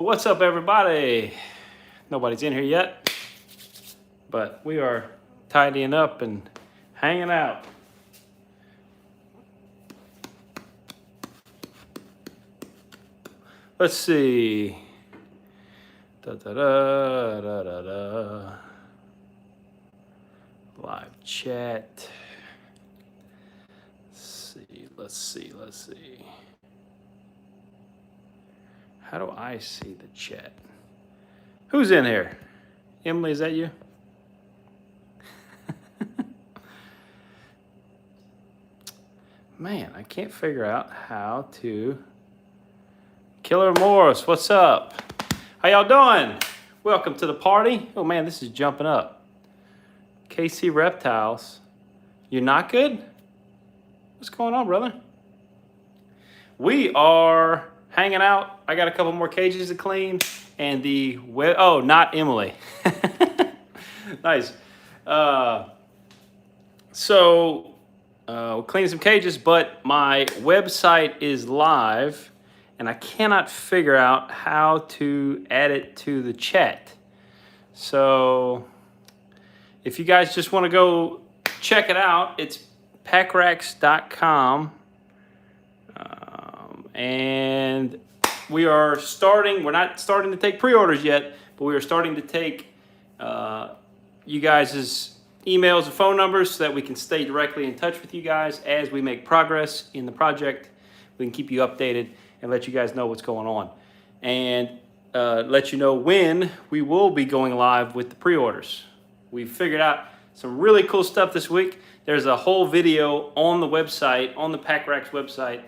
What's up, everybody? Nobody's in here yet, but we are tidying up and hanging out. Let's see. Da da da da da da. Live chat. Let's see. How do I see the chat? Who's in here? Emily, is that you? Man, I can't figure out how to. Killer Morris, what's up? How y'all doing? Welcome to the party. Oh man, this is jumping up. KC Reptiles. You're not good? What's going on, brother? We are hanging out. I got a couple more cages to clean. And oh, not Emily. Nice. We're cleaning some cages, but my website is live and I cannot figure out how to add it to the chat. So if you guys just want to go check it out, it's packracks.com. And we are starting, we're not starting to take pre-orders yet, but we are starting to take you guys' emails and phone numbers so that we can stay directly in touch with you guys as we make progress in the project. We can keep you updated and let you guys know what's going on. And let you know when we will be going live with the pre-orders. We've figured out some really cool stuff this week. There's a whole video on the website, on the Pack Racks website,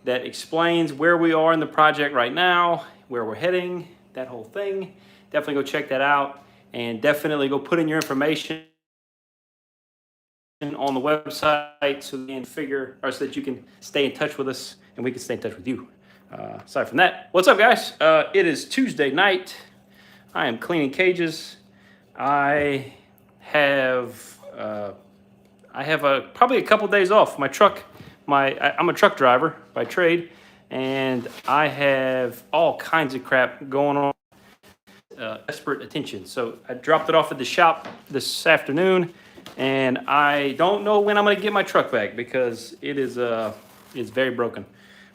that explains where we are in the project right now, where we're heading, that whole thing. Definitely go check that out, and definitely go put in your information on the website so that you can stay in touch with us and we can stay in touch with you. Aside from that, what's up, guys? It is Tuesday night. I am cleaning cages. I have probably a couple days off. My truck. I'm a truck driver by trade, and I have all kinds of crap going on. Desperate attention. So I dropped it off at the shop this afternoon, and I don't know when I'm going to get my truck back because it's very broken.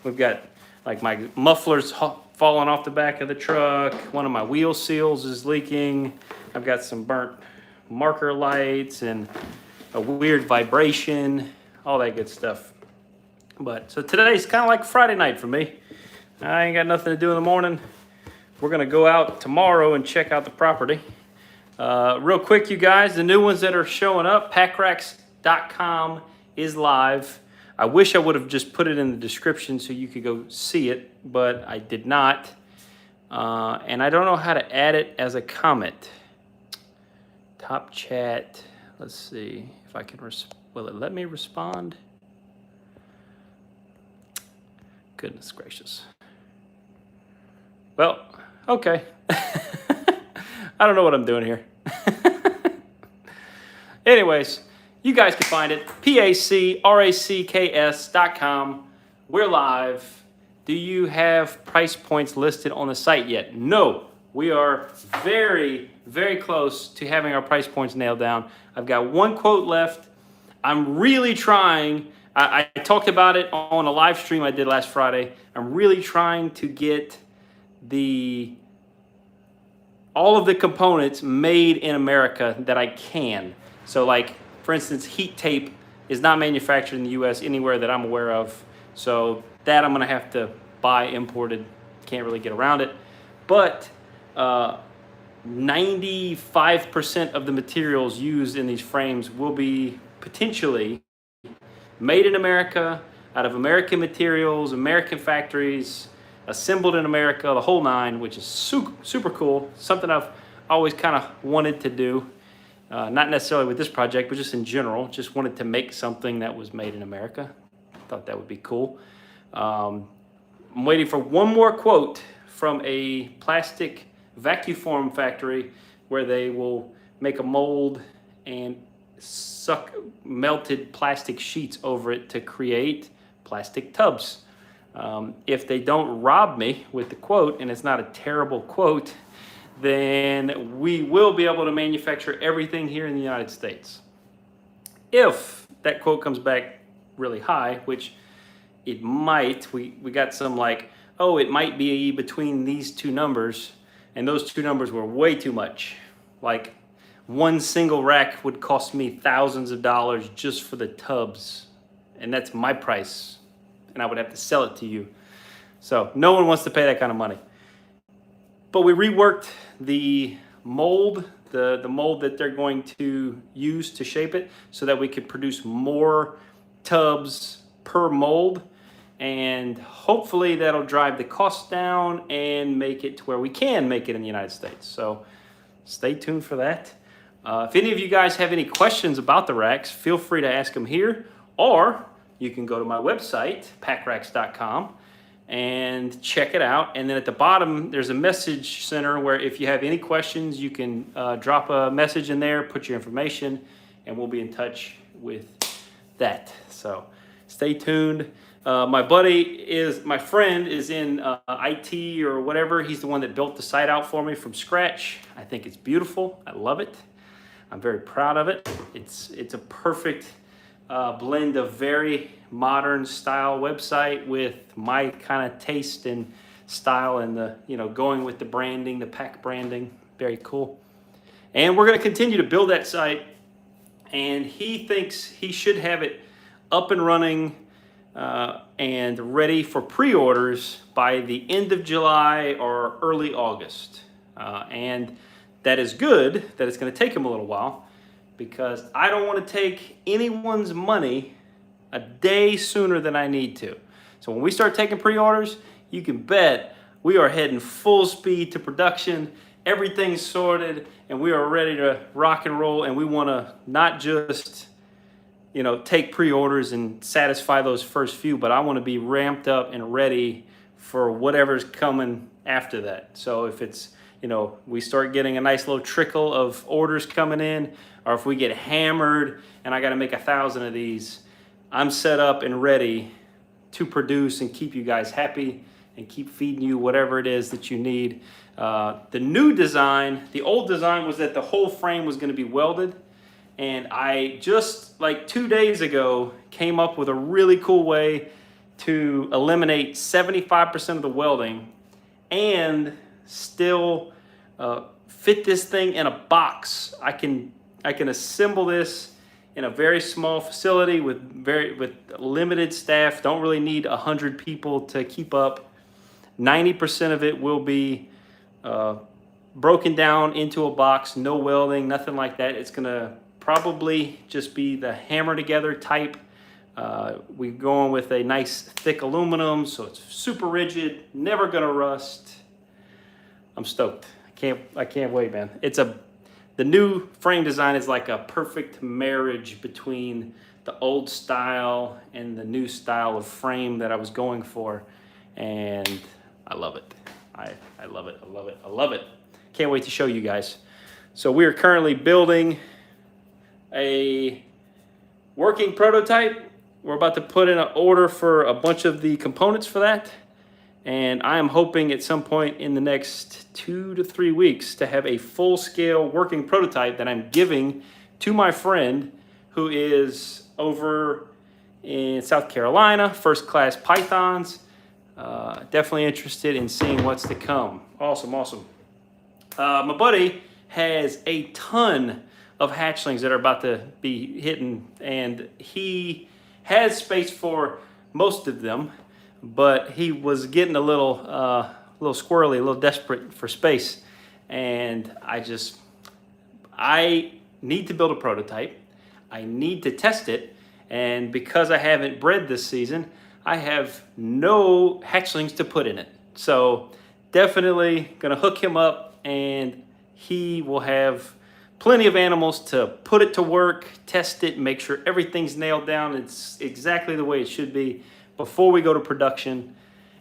We've got like my muffler's falling off the back of the truck. One of my wheel seals is leaking. I've got some burnt marker lights and a weird vibration, all that good stuff. But so today's kind of like Friday night for me. I ain't got nothing to do in the morning. We're gonna go out tomorrow and check out the property. Real quick, you guys, the new ones that are showing up, packracks.com is live. I wish I would have just put it in the description so you could go see it, but I did not. And I don't know how to add it as a comment. Top chat, let's see if I can, will it let me respond? Goodness gracious. Well, okay. I don't know what I'm doing here. Anyways, you guys can find it, pacracks.com. We're live. Do you have price points listed on the site yet? No. We are very, very close to having our price points nailed down. I've got one quote left. I'm really trying. I talked about it on a live stream I did last Friday. I'm really trying to get all of the components made in America that I can. So like, for instance, heat tape is not manufactured in the US anywhere that I'm aware of. So that I'm gonna have to buy imported. Can't really get around it. But 95% of the materials used in these frames will be potentially made in America, out of American materials, American factories, assembled in America, the whole nine, which is super cool. Something I've always kind of wanted to do. Not necessarily with this project, but just in general. Just wanted to make something that was made in America. Thought that would be cool. I'm waiting for one more quote from a plastic vacuform factory where they will make a mold and suck melted plastic sheets over it to create plastic tubs. If they don't rob me with the quote, and it's not a terrible quote, then we will be able to manufacture everything here in the United States. If that quote comes back really high, which it might, we got some like, oh, it might be between these two numbers, and those two numbers were way too much. Like one single rack would cost me thousands of dollars just for the tubs, and that's my price, and I would have to sell it to you. So no one wants to pay that kind of money. But we reworked the mold, the mold that they're going to use to shape it, so that we could produce more tubs per mold, and hopefully that'll drive the cost down and make it to where we can make it in the United States. So stay tuned for that. If any of you guys have any questions about the racks, feel free to ask them here, or you can go to my website, packracks.com, and check it out. And then at the bottom, there's a message center where if you have any questions, you can drop a message in there, put your information, and we'll be in touch with that. So stay tuned. My friend is in IT or whatever. He's the one that built the site out for me from scratch. I think it's beautiful. I love it. I'm very proud of it. It's a perfect blend of very modern style website with my kind of taste and style, and the, going with the branding, the pack branding. Very cool. And we're going to continue to build that site, and he thinks he should have it up and running and ready for pre-orders by the end of July or early August. And that is good that it's going to take him a little while, because I don't want to take anyone's money a day sooner than I need to. So when we start taking pre-orders, you can bet we are heading full speed to production. Everything's sorted, and we are ready to rock and roll. And we want to not just, take pre-orders and satisfy those first few, but I want to be ramped up and ready for whatever's coming after that. So if it's, we start getting a nice little trickle of orders coming in, or if we get hammered and I got to make 1,000 of these, I'm set up and ready to produce and keep you guys happy and keep feeding you whatever it is that you need. The new design, the old design was that the whole frame was going to be welded. And I just like 2 days ago came up with a really cool way to eliminate 75% of the welding and still fit this thing in a box. I can assemble this in a very small facility with limited staff. Don't really need 100 people to keep up. 90% of it will be broken down into a box, no welding, nothing like that. It's gonna probably just be the hammer together type. We're going with a nice thick aluminum, so it's super rigid, never gonna rust. I'm stoked. I can't wait, man. The new frame design is like a perfect marriage between the old style and the new style of frame that I was going for, and I love it. I love it. I love it. I love it. Can't wait to show you guys. So we are currently building a working prototype. We're about to put in an order for a bunch of the components for that. And I am hoping at some point in the next 2 to 3 weeks to have a full-scale working prototype that I'm giving to my friend who is over in South Carolina, First Class Pythons. Definitely interested in seeing what's to come. Awesome, awesome. My buddy has a ton of hatchlings that are about to be hitting, and he has space for most of them, but he was getting a little squirrely, a little desperate for space. And I need to build a prototype. I need to test it. And because I haven't bred this season, I have no hatchlings to put in it. So definitely gonna hook him up, and he will have plenty of animals to put it to work, test it, make sure everything's nailed down. It's exactly the way it should be before we go to production.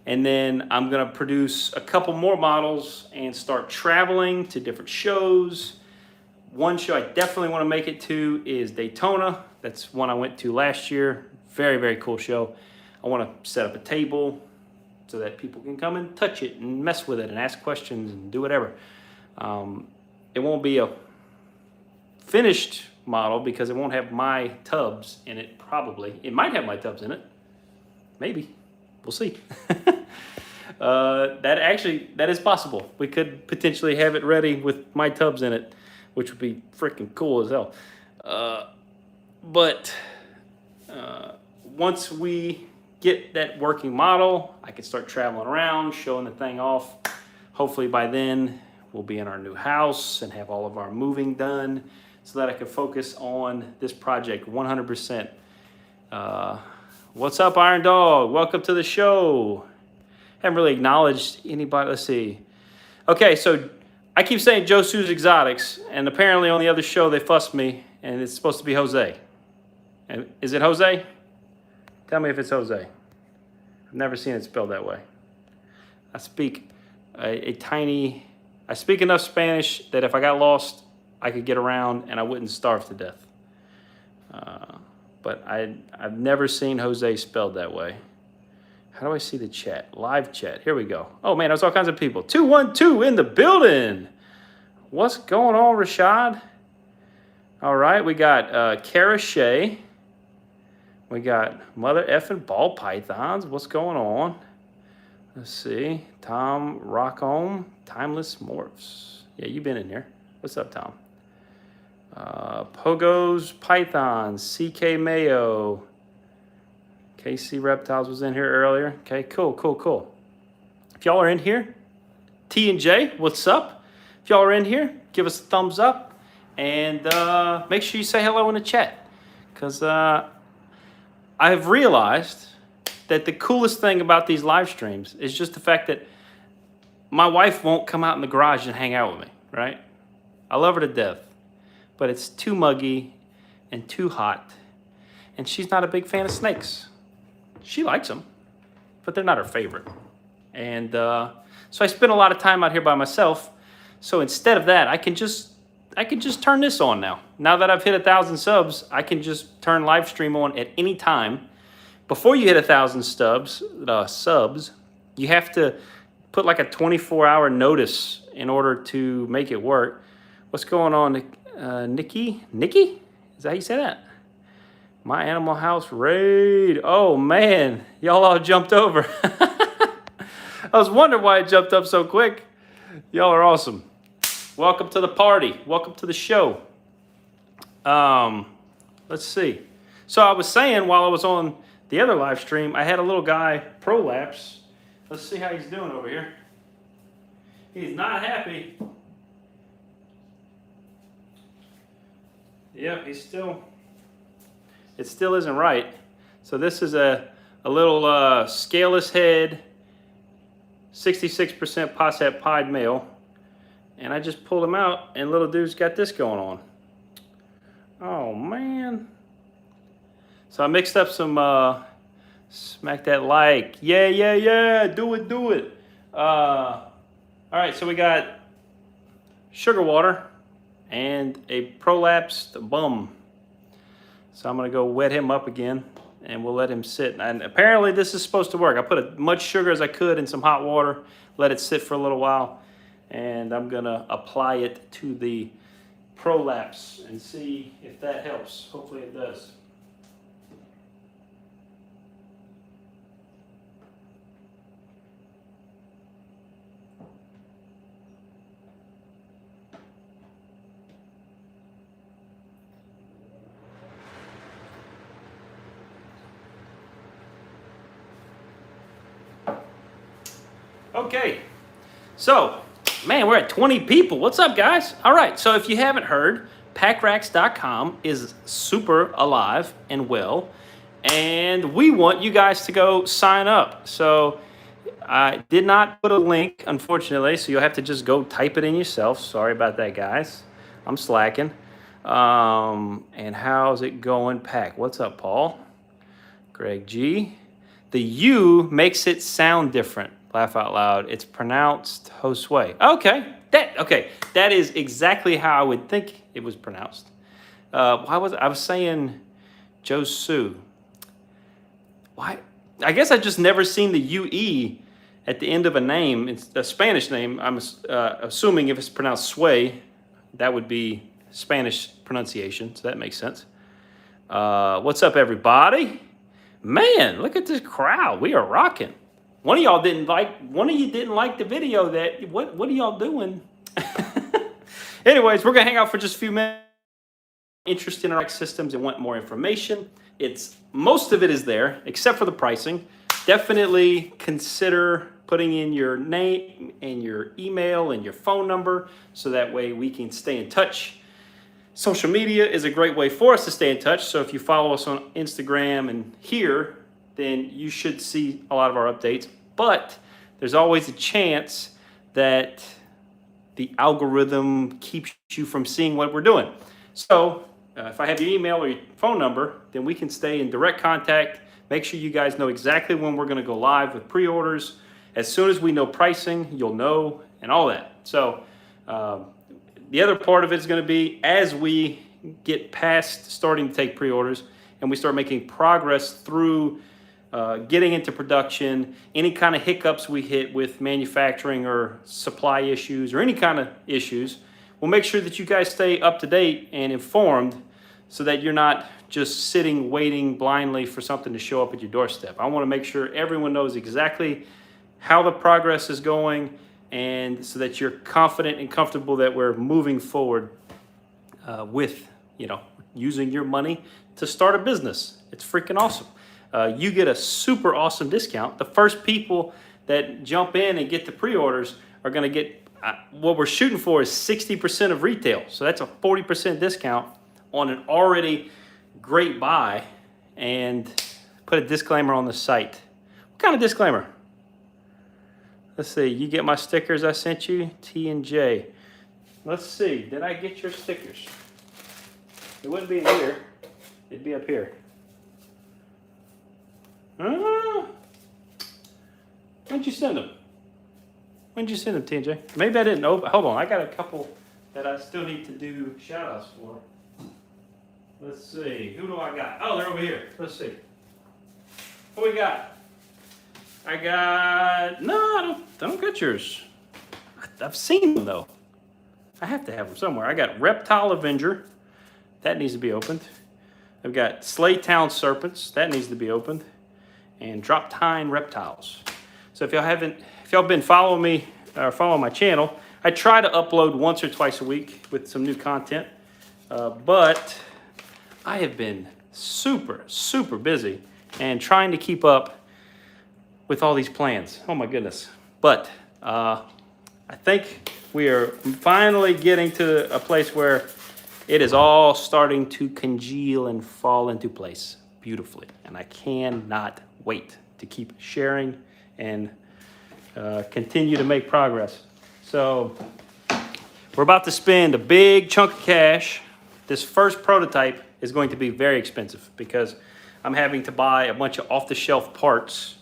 And then I'm gonna produce a couple more models and start traveling to different shows. One show I definitely wanna make it to is Daytona. That's one I went to last year. Very, very cool show. I wanna set up a table, so that people can come and touch it and mess with it and ask questions and do whatever. It won't be a finished model because it won't have my tubs in it, probably. It might have my tubs in it. Maybe. We'll see. That is possible. We could potentially have it ready with my tubs in it, which would be freaking cool as hell. But once we get that working model, I can start traveling around, showing the thing off. Hopefully by then we'll be in our new house and have all of our moving done so that I can focus on this project 100%. What's up, Iron Dog? Welcome to the show. Haven't really acknowledged anybody. Let's see. Okay, so I keep saying Joe Sue's Exotics, and apparently on the other show they fussed me, and it's supposed to be Jose. And is it Jose? Tell me if it's Jose. I've never seen it spelled that way. I speak I speak enough Spanish that if I got lost, I could get around and I wouldn't starve to death. But I've never seen Jose spelled that way. How do I see the chat? Live chat. Here we go. Oh, man, there's all kinds of people. 212 in the building. What's going on, Rashad? All right, we got Kara Shea. We got Mother Effing Ball Pythons. What's going on? Let's see. Tom Rockholm. Timeless Morphs. Yeah, you've been in here. What's up, Tom? Pogo's Pythons. CK Mayo. KC Reptiles was in here earlier. Okay, cool. If y'all are in here, T and J, what's up? If y'all are in here, give us a thumbs up and make sure you say hello in the chat. Because I've realized that the coolest thing about these live streams is just the fact that my wife won't come out in the garage and hang out with me, right? I love her to death, but it's too muggy and too hot, and she's not a big fan of snakes. She likes them, but they're not her favorite. And so I spend a lot of time out here by myself. So instead of that, I can just turn this on now. Now that I've hit 1,000 subs, I can just turn live stream on at any time. Before you hit 1,000 subs, you have to put like a 24-hour notice in order to make it work. What's going on, Nikki? Nikki? Is that how you say that? My Animal House raid. Oh, man. Y'all all jumped over. I was wondering why it jumped up so quick. Y'all are awesome. Welcome to the party. Welcome to the show. Let's see. So I was saying while I was on the other live stream, I had a little guy prolapse. Let's see how he's doing over here. He's not happy. Yep, it still isn't right. So this is a little scaleless head, 66% Posset Pied male. And I just pulled him out and little dude's got this going on. Oh man. So I mixed up some, smack that like. Yeah. Do it. All right, so we got sugar water and a prolapsed bum. So I'm going to go wet him up again, and we'll let him sit. And apparently this is supposed to work. I put as much sugar as I could in some hot water, let it sit for a little while, and I'm going to apply it to the prolapse and see if that helps. Hopefully it does. Okay, so, man, we're at 20 people. What's up, guys? All right, so if you haven't heard, PackRacks.com is super alive and well, and we want you guys to go sign up. So I did not put a link, unfortunately, so you'll have to just go type it in yourself. Sorry about that, guys. I'm slacking. And how's it going, Pack? What's up, Paul? Greg G. The U makes it sound different. Laugh out loud. It's pronounced Josue. Okay, that is exactly how I would think it was pronounced. I was saying Josu. Why? I guess I just never seen the UE at the end of a name, it's a Spanish name. I'm assuming if it's pronounced Sway, that would be Spanish pronunciation, so that makes sense. What's up, everybody? Man, look at this crowd. We are rocking. One of you didn't like the video. What are y'all doing? Anyways, we're gonna hang out for just a few minutes. Interested in our systems and want more information, most of it is there, except for the pricing. Definitely consider putting in your name and your email and your phone number so that way we can stay in touch. Social media is a great way for us to stay in touch. So if you follow us on Instagram and here, then you should see a lot of our updates. But there's always a chance that the algorithm keeps you from seeing what we're doing. So if I have your email or your phone number, then we can stay in direct contact. Make sure you guys know exactly when we're going to go live with pre-orders. As soon as we know pricing, you'll know, and all that. So the other part of it is going to be as we get past starting to take pre-orders and we start making progress through getting into production, any kind of hiccups we hit with manufacturing or supply issues or any kind of issues, we'll make sure that you guys stay up to date and informed so that you're not just sitting waiting blindly for something to show up at your doorstep. I want to make sure everyone knows exactly how the progress is going, and so that you're confident and comfortable that we're moving forward with, using your money to start a business. It's freaking awesome. You get a super awesome discount. The first people that jump in and get the pre-orders are going to get, what we're shooting for is 60% of retail. So that's a 40% discount on an already great buy. And put a disclaimer on the site. What kind of disclaimer? Let's see, you get my stickers I sent you, T and J. Let's see, did I get your stickers? It wouldn't be in here, it'd be up here. When'd you send them? When'd you send them, T and J? Maybe I didn't open, hold on, I got a couple that I still need to do shout outs for. Let's see, who do I got? Oh, they're over here, let's see. What we got? I got, no, I don't got yours. I've seen them though. I have to have them somewhere. I got Reptile Avenger. That needs to be opened. I've got Slaytown Serpents. That needs to be opened. And Drop Tine Reptiles. So if y'all been following me or following my channel, I try to upload once or twice a week with some new content. But I have been super, super busy and trying to keep up with all these plans. Oh my goodness. But I think we are finally getting to a place where it is all starting to congeal and fall into place beautifully. And I cannot wait to keep sharing and continue to make progress. So we're about to spend a big chunk of cash. This first prototype is going to be very expensive because I'm having to buy a bunch of off-the-shelf parts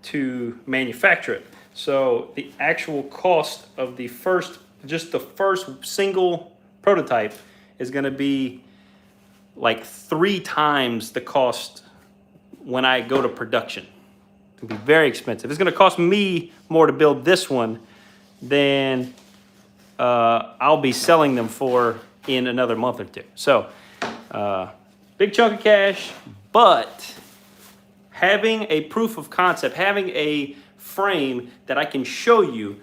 to manufacture it. So the actual cost of the first single prototype is going to be like 3 times the cost when I go to production. It's going to be very expensive. It's going to cost me more to build this one than I'll be selling them for in another month or two. So big chunk of cash, but having a proof of concept, having a frame that I can show you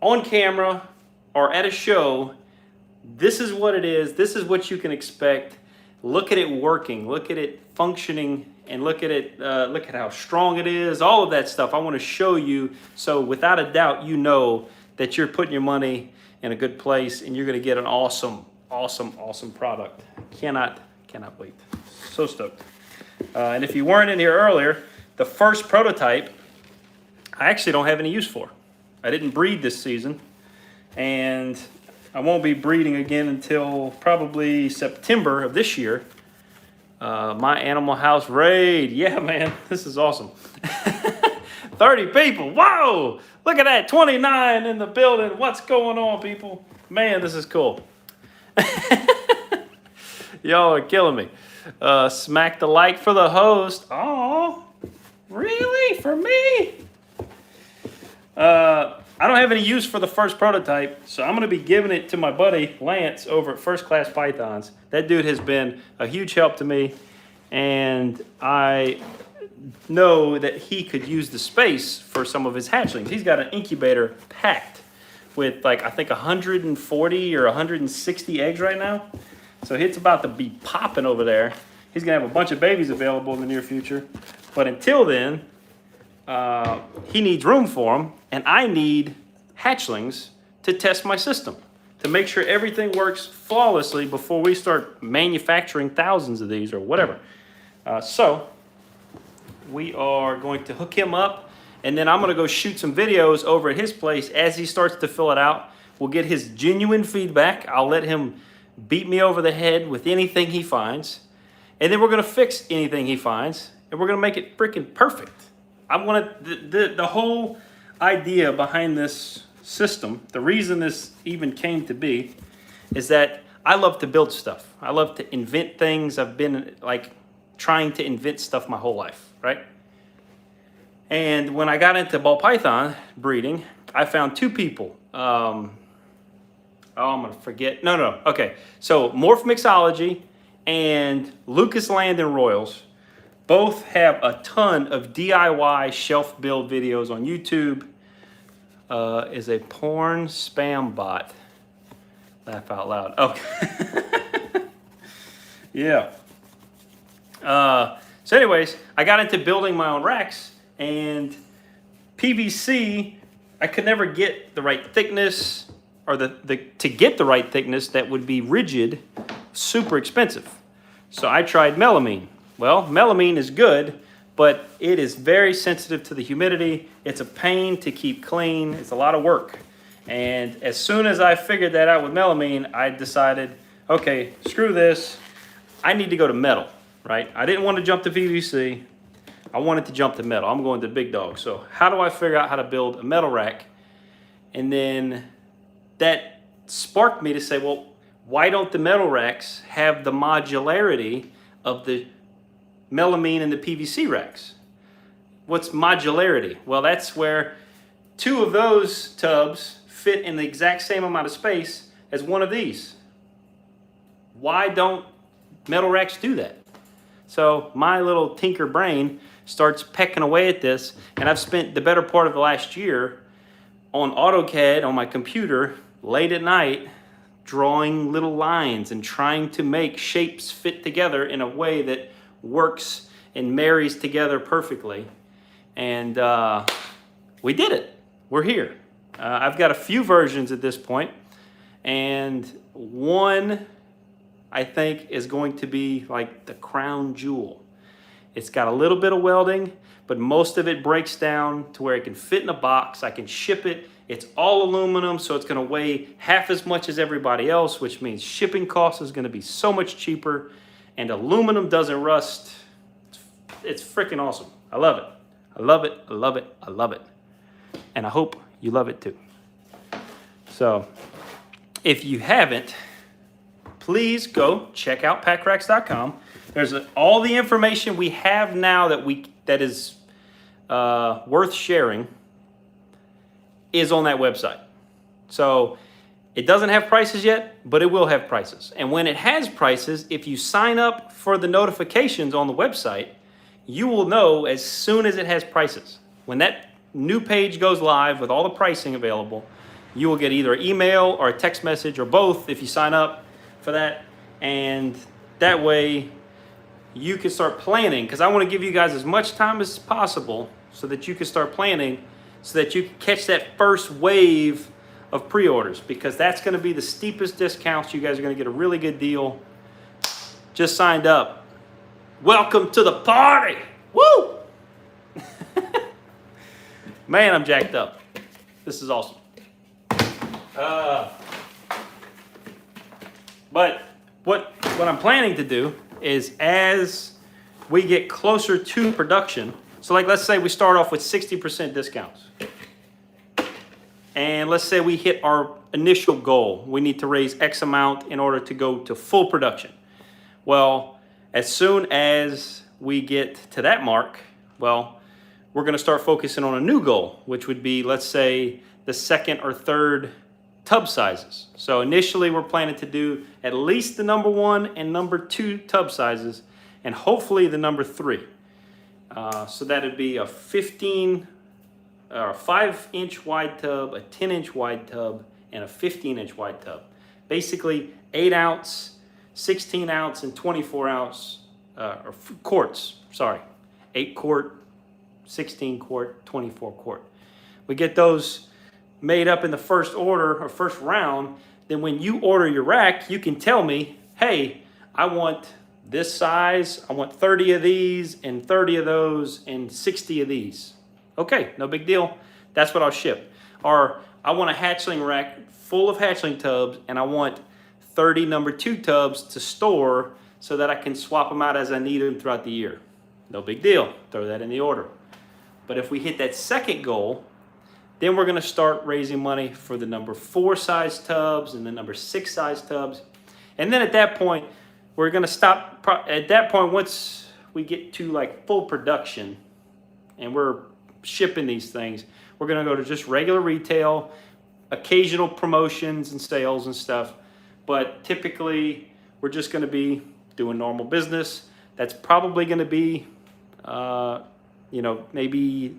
on camera or at a show, this is what it is, this is what you can expect. Look at it working, look at it functioning, and look at it, look at how strong it is, all of that stuff I want to show you, so without a doubt you know that you're putting your money in a good place and you're going to get an awesome, awesome, awesome product. Cannot wait. So stoked. And if you weren't in here earlier, the first prototype I actually don't have any use for. I didn't breed this season, and I won't be breeding again until probably September of this year. My Animal House raid. Yeah, man, this is awesome. 30 people. Whoa! Look at that, 29 in the building. What's going on, people? Man, this is cool. Y'all are killing me. Smack the like for the host. Oh, really? For me? I don't have any use for the first prototype, so I'm going to be giving it to my buddy Lance over at First Class Pythons. That dude has been a huge help to me, and I know that he could use the space for some of his hatchlings. He's got an incubator packed with like, I think 140 or 160 eggs right now. So it's about to be popping over there. He's gonna have a bunch of babies available in the near future. But until then, he needs room for them, and I need hatchlings to test my system, to make sure everything works flawlessly before we start manufacturing thousands of these or whatever. So we are going to hook him up, and then I'm gonna go shoot some videos over at his place as he starts to fill it out. We'll get his genuine feedback. I'll let him beat me over the head with anything he finds, and then we're gonna fix anything he finds, and we're gonna make it freaking perfect. I want the whole idea behind this system, the reason this even came to be, is that I love to build stuff. I love to invent things. I've been like trying to invent stuff my whole life, right? And when I got into ball python breeding, I found two people. I'm gonna forget. No. Okay, so Morph Mixology and Lucas Landon Royals both have a ton of DIY shelf build videos on YouTube. Is a porn spam bot. Laugh out loud. Okay. Yeah. So anyways, I got into building my own racks, and PVC, I could never get the right thickness, or to get the right thickness that would be rigid, super expensive. So I tried melamine. Well, melamine is good, but it is very sensitive to the humidity. It's a pain to keep clean. It's a lot of work. And as soon as I figured that out with melamine, I decided, okay, screw this. I need to go to metal, right? I didn't want to jump to PVC. I wanted to jump to metal. I'm going to big dog. So how do I figure out how to build a metal rack? And then that sparked me to say, well, why don't the metal racks have the modularity of the melamine and the PVC racks? What's modularity? Well, that's where two of those tubs fit in the exact same amount of space as one of these. Why don't metal racks do that? So my little tinker brain starts pecking away at this, and I've spent the better part of the last year on AutoCAD on my computer late at night drawing little lines and trying to make shapes fit together in a way that works and marries together perfectly. And we did it. We're here. I've got a few versions at this point, and one I think is going to be like the crown jewel. It's got a little bit of welding, but most of it breaks down to where it can fit in a box. I can ship it. It's all aluminum, so it's going to weigh half as much as everybody else, which means shipping cost is going to be so much cheaper, and aluminum doesn't rust. It's freaking awesome. I love it. I love it. I love it. I love it. And I hope you love it too. So if you haven't, please go check out packracks.com. There's all the information we have now that is worth sharing is on that website. So it doesn't have prices yet, but it will have prices. And when it has prices, if you sign up for the notifications on the website, you will know as soon as it has prices. When that new page goes live with all the pricing available, you will get either an email or a text message or both if you sign up for that. And that way you can start planning, because I want to give you guys as much time as possible so that you can start planning, so that you can catch that first wave of pre-orders, because that's going to be the steepest discounts. You guys are going to get a really good deal. Just signed up. Welcome to the party. Woo! Man, I'm jacked up. This is awesome. But what I'm planning to do is, as we get closer to production, so like let's say we start off with 60% discounts. And let's say we hit our initial goal. We need to raise X amount in order to go to full production. Well, as soon as we get to that mark, well, we're going to start focusing on a new goal, which would be, let's say, the second or third tub sizes. So initially we're planning to do at least the number 1 and number 2 tub sizes, and hopefully the number 3. So that'd be a 15 or a 5-inch wide tub, a 10-inch wide tub, and a 15-inch wide tub. Basically 8 ounce, 16 ounce, and 24 ounce or quarts. Sorry, 8 quart, 16 quart, 24 quart. We get those made up in the first order or first round. Then when you order your rack, you can tell me, hey, I want this size, I want 30 of these and 30 of those and 60 of these. Okay, no big deal. That's what I'll ship. Or I want a hatchling rack full of hatchling tubs and I want 30 number 2 tubs to store so that I can swap them out as I need them throughout the year. No big deal. Throw that in the order. But if we hit that second goal, then we're going to start raising money for the number 4 size tubs and the number 6 size tubs. And then at that point, we're going to stop. At that point, once we get to like full production and we're shipping these things, we're going to go to just regular retail, occasional promotions and sales and stuff. But typically, we're just going to be doing normal business. That's probably going to be, maybe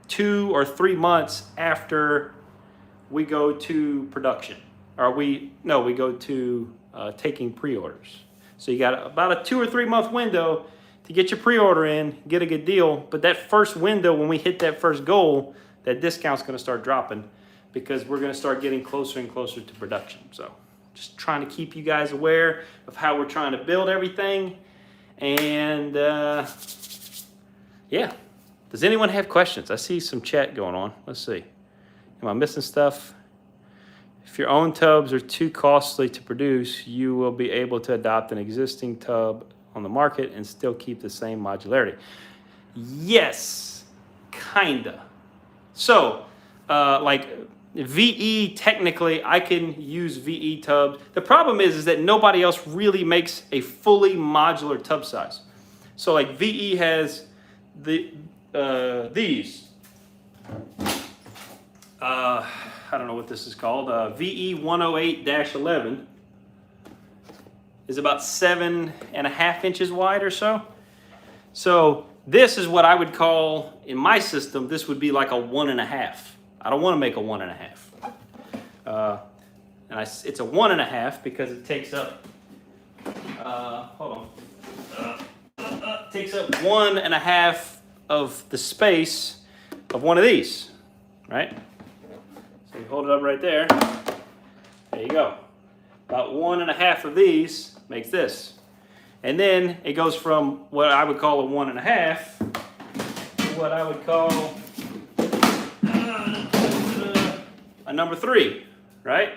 2 or 3 months after we go to production, or we go to taking pre-orders. So you got about a 2 or 3 month window to get your pre-order in, get a good deal. But that first window, when we hit that first goal, that discount's going to start dropping because we're going to start getting closer and closer to production. So just trying to keep you guys aware of how we're trying to build everything. And yeah. Does anyone have questions? I see some chat going on. Let's see. Am I missing stuff? If your own tubs are too costly to produce, you will be able to adopt an existing tub on the market and still keep the same modularity. Yes, kinda. So, like VE, technically, I can use VE tubs. The problem is that nobody else really makes a fully modular tub size. So, like VE has these. I don't know what this is called. VE 108-11 is about 7.5 inches wide or so. So this is what I would call, in my system, this would be like a 1.5. I don't want to make a 1.5. It's a 1.5 because it takes up, takes up 1.5 of the space of one of these, right? So you hold it up right there. There you go. About 1.5 of these makes this. And then it goes from what I would call a 1.5 to what I would call a number 3, right?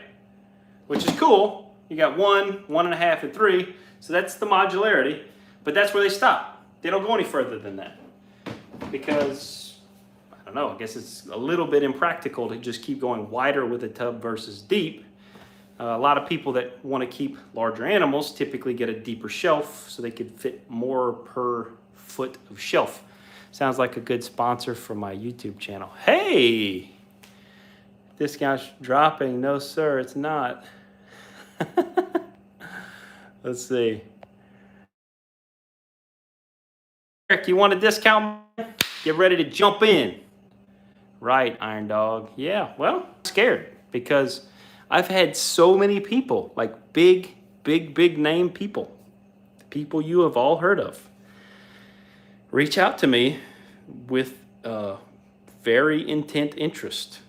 Which is cool. You got 1, 1.5, and 3. So that's the modularity. But that's where they stop. They don't go any further than that. Because, I don't know, I guess it's a little bit impractical to just keep going wider with a tub versus deep. A lot of people that want to keep larger animals typically get a deeper shelf so they could fit more per foot of shelf. Sounds like a good sponsor for my YouTube channel. Hey! Discount's dropping. No, sir, it's not. Let's see. Eric, you want a discount? Get ready to jump in. Right, Iron Dog. Yeah, well, I'm scared because I've had so many people, like big name people, people you have all heard of, reach out to me with very intent interest.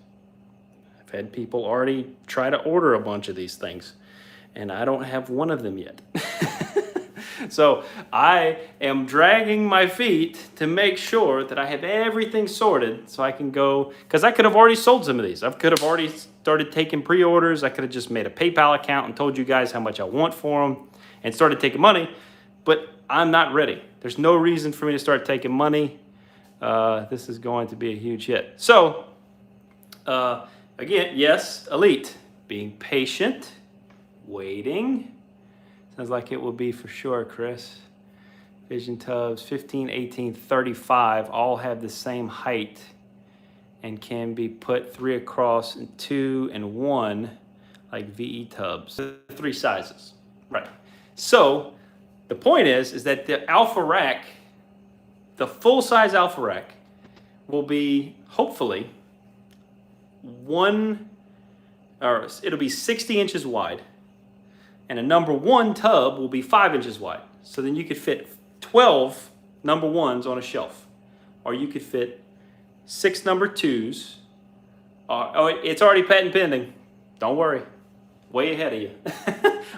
I've had people already try to order a bunch of these things, and I don't have one of them yet. So I am dragging my feet to make sure that I have everything sorted so I can go, because I could have already sold some of these. I could have already started taking pre-orders. I could have just made a PayPal account and told you guys how much I want for them and started taking money, but I'm not ready. There's no reason for me to start taking money. This is going to be a huge hit. So again, yes, Elite, being patient, waiting. Sounds like it will be for sure, Chris. Vision tubs 15, 18, 35 all have the same height and can be put 3 across and 2 and 1 like VE tubs. 3 sizes, right? So the point is that the Alpha Rack, the full size Alpha Rack, will be hopefully it'll be 60 inches wide, and a number 1 tub will be 5 inches wide. So then you could fit 12 number 1s on a shelf, or you could fit 6 number 2s. Oh, it's already patent pending. Don't worry, way ahead of you.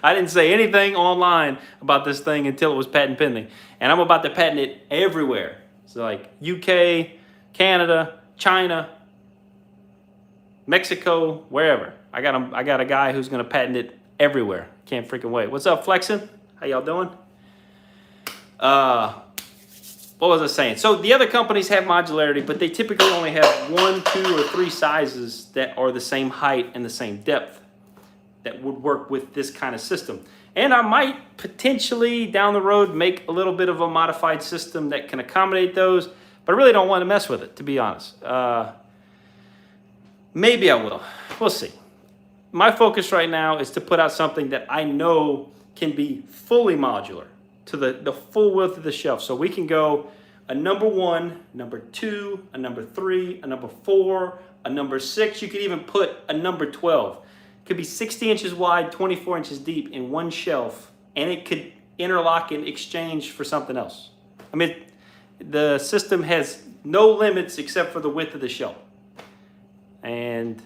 I didn't say anything online about this thing until it was patent pending, and I'm about to patent it everywhere. So like UK, Canada, China, Mexico, wherever. I got a guy who's gonna patent it everywhere. Can't freaking wait. What's up, Flexin? How y'all doing? What was I saying? So the other companies have modularity, but they typically only have 1, 2, or 3 sizes that are the same height and the same depth that would work with this kind of system. And I might potentially down the road make a little bit of a modified system that can accommodate those, but I really don't want to mess with it, to be honest. Maybe I will. We'll see. My focus right now is to put out something that I know can be fully modular to the full width of the shelf. So we can go a number 1, number 2, a number 3, a number 4, a number 6. You could even put a number 12. It could be 60 inches wide, 24 inches deep in one shelf, and it could interlock and exchange for something else. I mean, the system has no limits except for the width of the shelf. And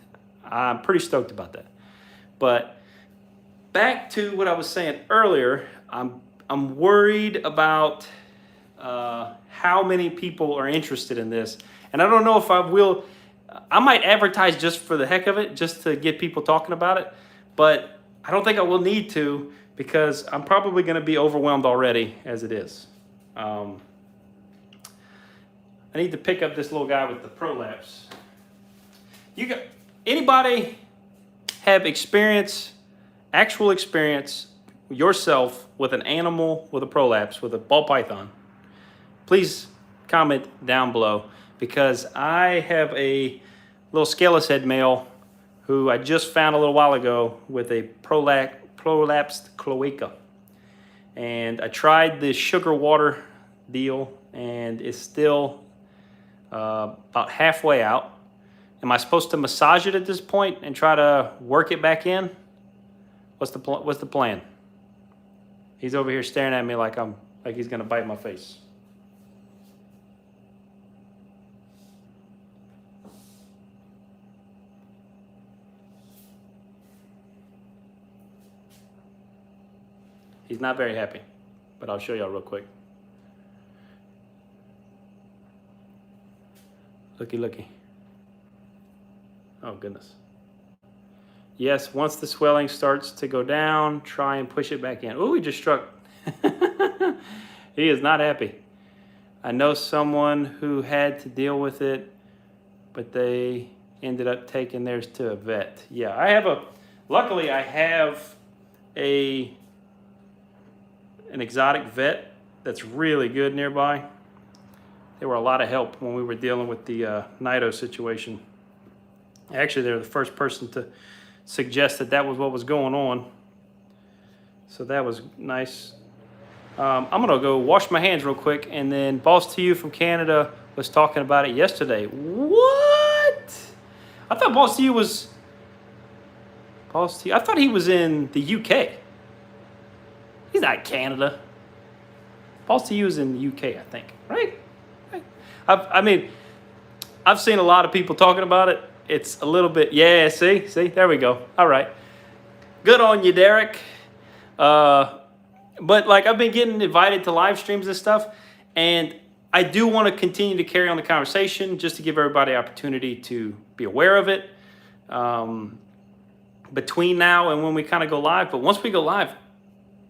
I'm pretty stoked about that. But back to what I was saying earlier, I'm worried about how many people are interested in this. And I don't know if I will. I might advertise just for the heck of it, just to get people talking about it. But I don't think I will need to, because I'm probably going to be overwhelmed already as it is. I need to pick up this little guy with the prolapse. Anybody have experience, actual experience yourself with an animal with a prolapse, with a ball python? Please comment down below, because I have a little scaleless head male who I just found a little while ago with a prolapsed cloaca. And I tried the sugar water deal, and it's still about halfway out. Am I supposed to massage it at this point and try to work it back in? What's the plan? He's over here staring at me like he's gonna bite my face. He's not very happy, but I'll show y'all real quick. Looky, looky. Oh, goodness. Yes, once the swelling starts to go down, try and push it back in. Oh, he just struck. He is not happy. I know someone who had to deal with it, but they ended up taking theirs to a vet. Yeah, luckily I have an exotic vet that's really good nearby. They were a lot of help when we were dealing with the Nido situation. Actually, they're the first person to suggest that was what was going on. So that was nice. I'm going to go wash my hands real quick, and then Boss to You from Canada was talking about it yesterday. What? I thought Boss to You was... Boss to You? I thought he was in the UK. He's not Canada. Boss to You is in the UK, I think. Right? I've seen a lot of people talking about it. It's a little bit, yeah, see, there we go. All right. Good on you, Derek. But like, I've been getting invited to live streams and stuff, and I do want to continue to carry on the conversation just to give everybody opportunity to be aware of it between now and when we kind of go live. But once we go live,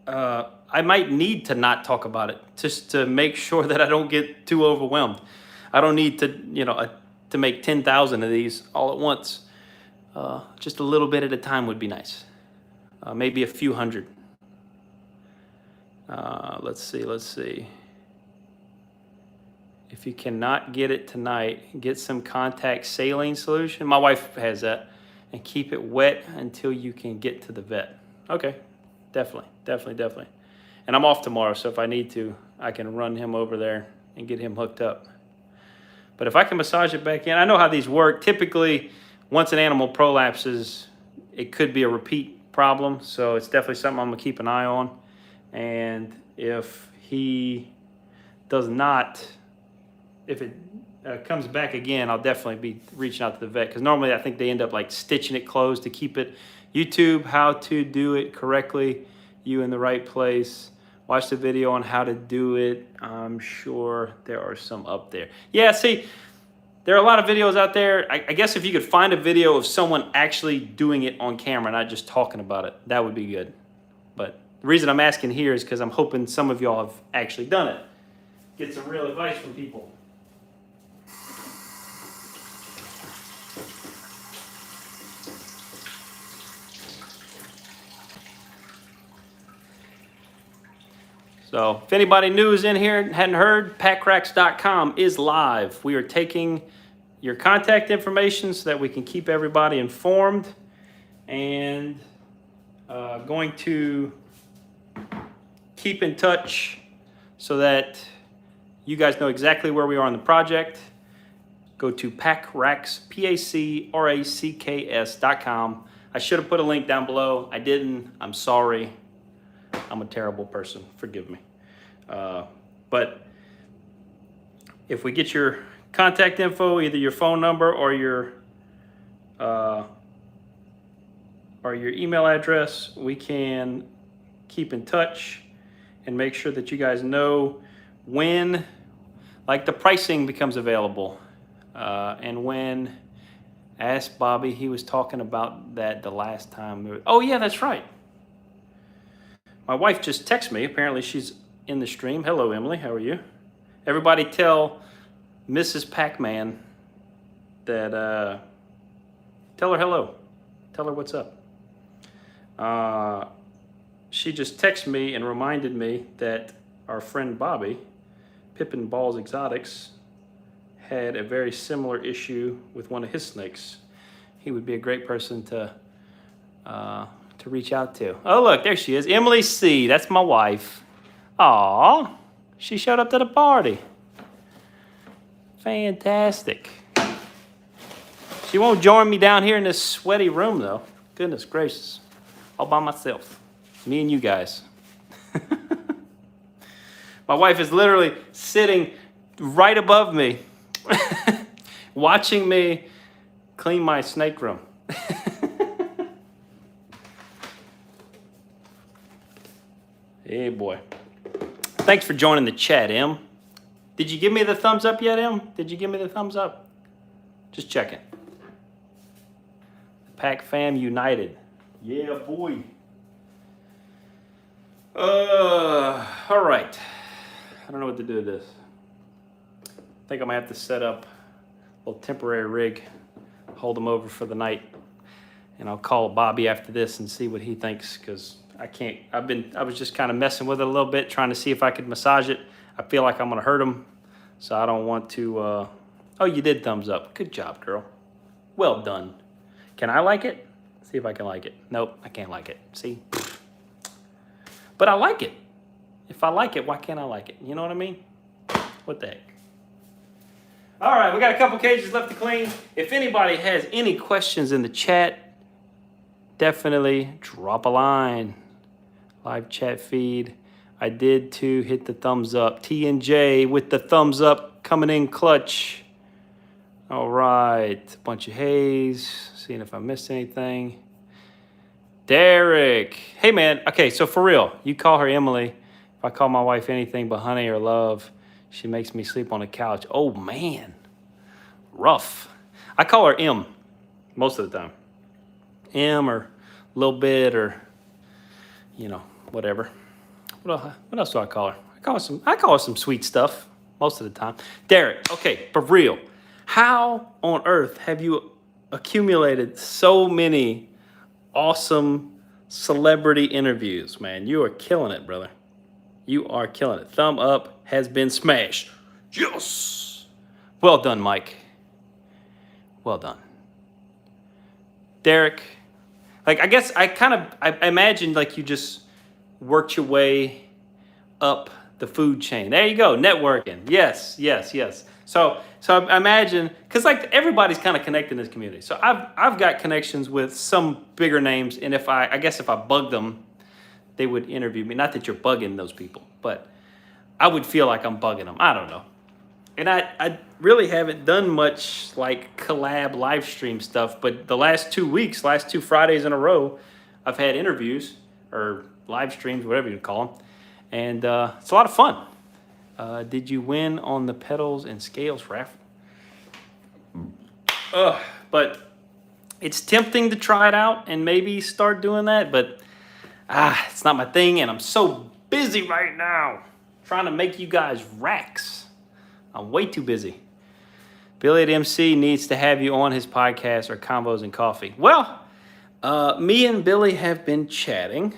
I might need to not talk about it just to make sure that I don't get too overwhelmed. I don't need to, to make 10,000 of these all at once. Just a little bit at a time would be nice. Maybe a few hundred. Let's see. if you cannot get it tonight, get some contact saline solution. My wife has that. And keep it wet until you can get to the vet. Okay, definitely. And I'm off tomorrow, so if I need to, I can run him over there and get him hooked up. But if I can massage it back in, I know how these work. Typically, once an animal prolapses, it could be a repeat problem. So it's definitely something I'm gonna keep an eye on. And if he does not, if it comes back again, I'll definitely be reaching out to the vet, because normally I think they end up like stitching it closed to keep it. YouTube, how to do it correctly, you in the right place. Watch the video on how to do it. I'm sure there are some up there. Yeah, see, there are a lot of videos out there. I guess if you could find a video of someone actually doing it on camera, not just talking about it, that would be good. But the reason I'm asking here is because I'm hoping some of y'all have actually done it. Get some real advice from people. So if anybody new is in here and hadn't heard, packracks.com is live. We are taking your contact information so that we can keep everybody informed, and going to keep in touch so that you guys know exactly where we are on the project. Go to packracks, pacracks.com. I should have put a link down below. I didn't. I'm sorry. I'm a terrible person. Forgive me. But if we get your contact info, either your phone number or your email address, we can keep in touch and make sure that you guys know when, like, the pricing becomes available, and when. Ask Bobby. He was talking about that the last time. Oh yeah, that's right. My wife just texted me. Apparently she's in the stream. Hello, Emily. How are you? Everybody tell Mrs. Pac-Man that, tell her hello. Tell her what's up. She just texted me and reminded me that our friend Bobby, Pippin Balls Exotics, had a very similar issue with one of his snakes. He would be a great person to reach out to. Oh, look, there she is. Emily C. That's my wife. Aw, she showed up to the party. Fantastic. She won't join me down here in this sweaty room, though. Goodness gracious. All by myself. Me and you guys. My wife is literally sitting right above me, watching me clean my snake room. Hey, boy. Thanks for joining the chat, Em. Did you give me the thumbs up yet, Em? Did you give me the thumbs up? Just checking. Pack fam united. Yeah, boy. All right. I don't know what to do with this. I think I might have to set up a little temporary rig, hold him over for the night, and I'll call Bobby after this and see what he thinks, because I can't. I was just kind of messing with it a little bit, trying to see if I could massage it. I feel like I'm gonna hurt him, so I don't want to. Oh, you did thumbs up. Good job, girl. Well done. Can I like it? See if I can like it. Nope, I can't like it. See? But I like it. If I like it, why can't I like it? You know what I mean? What the heck? All right, we got a couple cages left to clean. If anybody has any questions in the chat, definitely drop a line. Live chat feed. I did too. Hit the thumbs up. T and J with the thumbs up coming in clutch. All right, a bunch of haze. Seeing if I missed anything. Derek. Hey, man. Okay, so for real, you call her Emily. If I call my wife anything but honey or love, she makes me sleep on the couch. Oh, man. Rough. I call her M most of the time. M or a little bit, or, you know, whatever. What else do I call her? I call her some sweet stuff most of the time. Derek, okay, for real. How on earth have you accumulated so many awesome celebrity interviews, man? You are killing it, brother. You are killing it. Thumb up has been smashed. Yes. Well done, Mike. Well done. Derek, like, I guess I imagined like you just worked your way up the food chain. There you go, networking. Yes. So I imagine, because like everybody's kind of connected in this community. So I've got connections with some bigger names, and if I guess if I bugged them, they would interview me. Not that you're bugging those people, but I would feel like I'm bugging them. I don't know. And I really haven't done much like collab live stream stuff, but the last 2 weeks, last 2 Fridays in a row, I've had interviews or live streams, whatever you call them. And it's a lot of fun. Did you win on the pedals and scales raffle? But it's tempting to try it out and maybe start doing that, but it's not my thing, and I'm so busy right now trying to make you guys racks. I'm way too busy. Billy at MC needs to have you on his podcast or Convos and Coffee. Well, me and Billy have been chatting,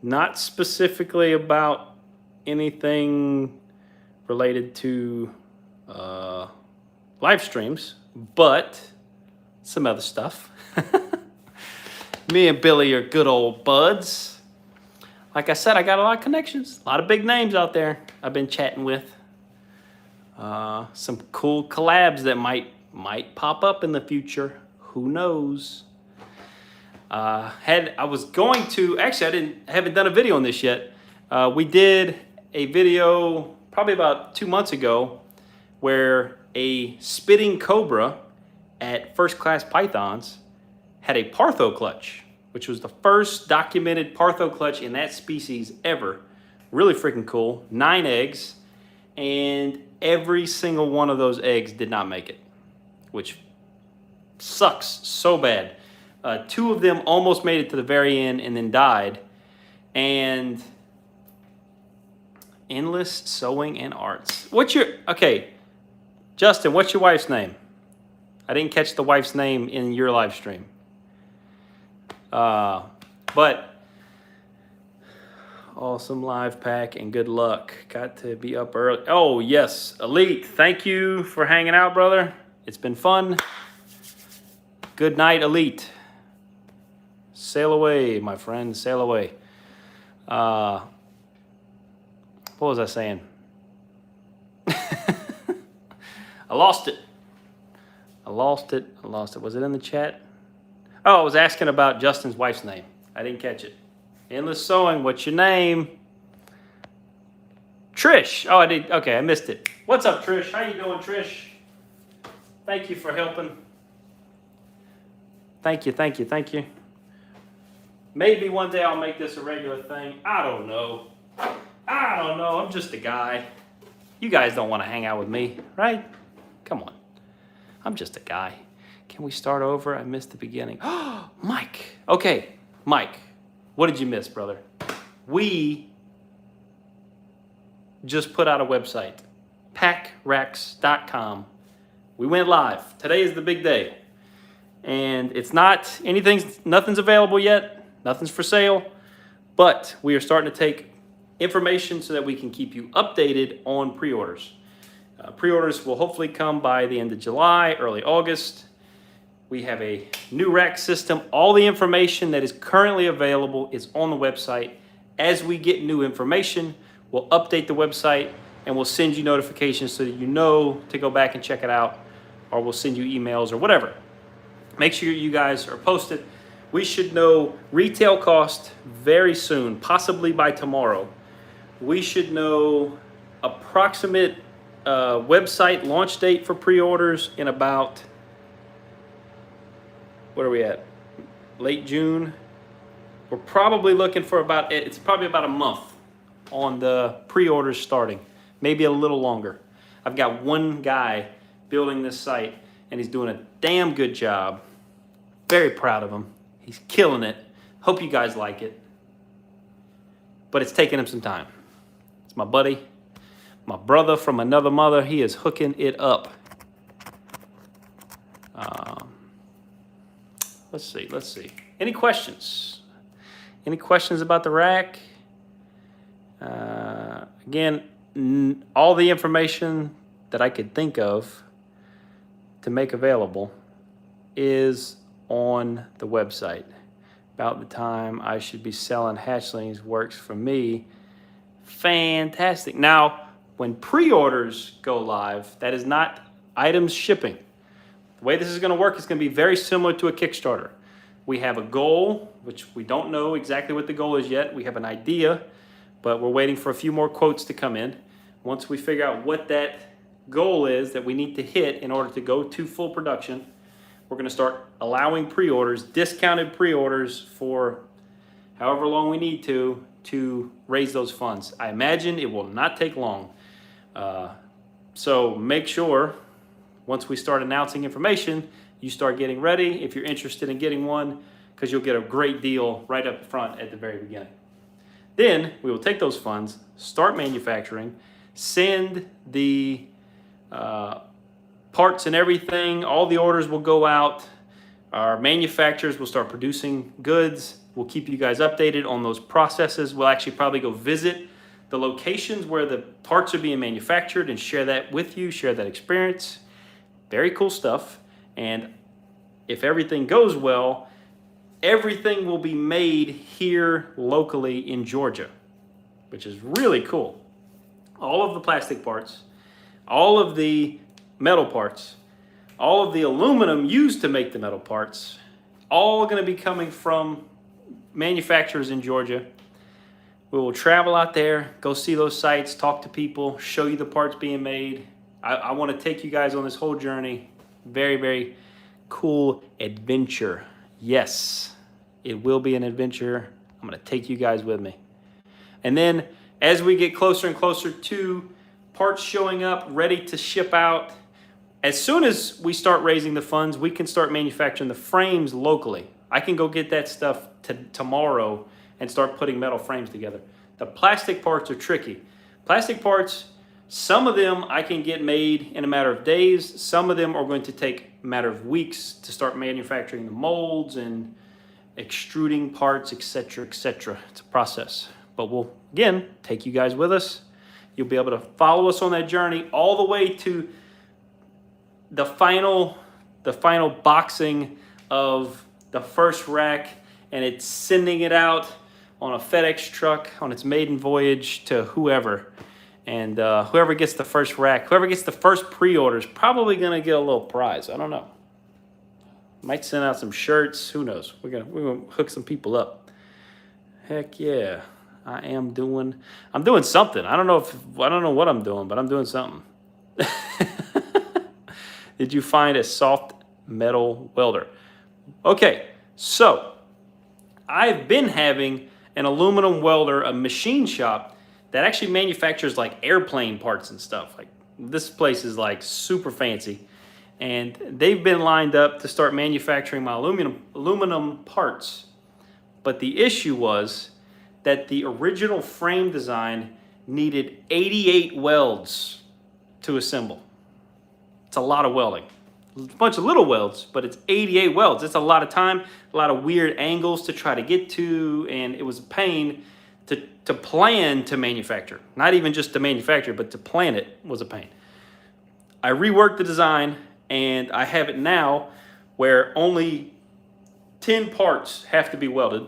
not specifically about anything related to live streams, but some other stuff. Me and Billy are good old buds. Like I said, I got a lot of connections, a lot of big names out there I've been chatting with. Some cool collabs that might pop up in the future. Who knows? I haven't done a video on this yet. We did a video probably about 2 months ago where a spitting cobra at First Class Pythons had a Partho clutch, which was the first documented Partho clutch in that species ever. Really freaking cool. 9 eggs, and every single one of those eggs did not make it, which sucks so bad. 2 of them almost made it to the very end and then died. And Endless Sewing and Arts. Justin, what's your wife's name? I didn't catch the wife's name in your live stream. But awesome live pack and good luck. Got to be up early. Oh, yes. Elite, thank you for hanging out, brother. It's been fun. Good night, Elite. Sail away, my friend. Sail away. What was I saying? I lost it. Was it in the chat? Oh, I was asking about Justin's wife's name. I didn't catch it. Endless Sewing, what's your name? Trish. Oh, I did. Okay, I missed it. What's up, Trish? How you doing, Trish? Thank you for helping. Thank you. Maybe one day I'll make this a regular thing. I don't know. I'm just a guy. You guys don't want to hang out with me, right? Come on. I'm just a guy. Can we start over? I missed the beginning. Oh, Mike. Okay, Mike. What did you miss, brother? We just put out a website, packracks.com. We went live. Today is the big day. And nothing's available yet. Nothing's for sale. But we are starting to take information so that we can keep you updated on pre-orders. Pre-orders will hopefully come by the end of July, early August. We have a new rack system. All the information that is currently available is on the website. As we get new information, we'll update the website and we'll send you notifications so that you know to go back and check it out, or we'll send you emails or whatever. Make sure you guys are posted. We should know retail cost very soon, possibly by tomorrow. We should know approximate website launch date for pre-orders in about, what are we at? Late June. We're probably looking for it's probably about a month on the pre-orders starting, maybe a little longer. I've got one guy building this site and he's doing a damn good job. Very proud of him. He's killing it. Hope you guys like it. But it's taking him some time. It's my buddy, my brother from another mother. He is hooking it up. Let's see. Any questions? Any questions about the rack? Again, all the information that I could think of to make available is on the website. About the time I should be selling hatchlings works for me. Fantastic. Now, when pre-orders go live, that is not items shipping. The way this is going to work is going to be very similar to a Kickstarter. We have a goal, which we don't know exactly what the goal is yet. We have an idea, but we're waiting for a few more quotes to come in. Once we figure out what that goal is that we need to hit in order to go to full production, we're going to start allowing pre-orders, discounted pre-orders for however long we need to raise those funds. I imagine it will not take long. So make sure once we start announcing information, you start getting ready if you're interested in getting one, because you'll get a great deal right up front at the very beginning. Then we will take those funds, start manufacturing, send the parts and everything. All the orders will go out. Our manufacturers will start producing goods. We'll keep you guys updated on those processes. We'll actually probably go visit the locations where the parts are being manufactured and share that with you, share that experience. Very cool stuff. And if everything goes well, everything will be made here locally in Georgia, which is really cool. All of the plastic parts, all of the metal parts, all of the aluminum used to make the metal parts, all going to be coming from manufacturers in Georgia. We will travel out there, go see those sites, talk to people, show you the parts being made. I want to take you guys on this whole journey. Very, very cool adventure. Yes, it will be an adventure. I'm going to take you guys with me. And then as we get closer and closer to parts showing up, ready to ship out, as soon as we start raising the funds, we can start manufacturing the frames locally. I can go get that stuff tomorrow and start putting metal frames together. The plastic parts are tricky. Plastic parts, some of them I can get made in a matter of days. Some of them are going to take a matter of weeks to start manufacturing the molds and extruding parts, etc., etc. It's a process. But we'll, again, take you guys with us. You'll be able to follow us on that journey all the way to the final boxing of the first rack, and it's sending it out on a FedEx truck on its maiden voyage to whoever. And whoever gets the first rack, whoever gets the first pre-order is probably going to get a little prize. I don't know. Might send out some shirts. Who knows? We're gonna hook some people up. Heck yeah. I'm doing something. I don't know what I'm doing, but I'm doing something. Did you find a soft metal welder? Okay, so I've been having an aluminum welder, a machine shop that actually manufactures like airplane parts and stuff. Like this place is like super fancy, and they've been lined up to start manufacturing my aluminum parts. But the issue was that the original frame design needed 88 welds to assemble. It's a lot of welding. It's a bunch of little welds, but it's 88 welds. It's a lot of time, a lot of weird angles to try to get to, and it was a pain to plan to manufacture. Not even just to manufacture, but to plan it was a pain. I reworked the design, and I have it now where only 10 parts have to be welded,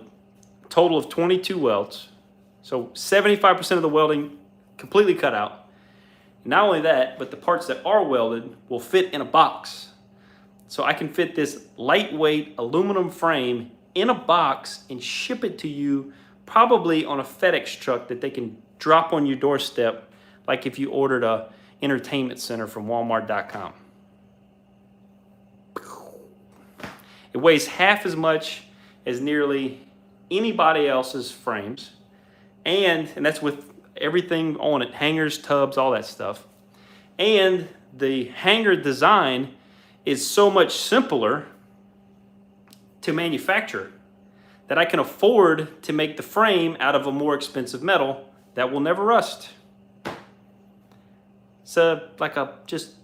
a total of 22 welds. So 75% of the welding completely cut out. Not only that, but the parts that are welded will fit in a box. So I can fit this lightweight aluminum frame in a box and ship it to you probably on a FedEx truck that they can drop on your doorstep, like if you ordered a entertainment center from Walmart.com. It weighs half as much as nearly anybody else's frames, and that's with everything on it, hangers, tubs, all that stuff. And the hanger design is so much simpler to manufacture that I can afford to make the frame out of a more expensive metal that will never rust. So like just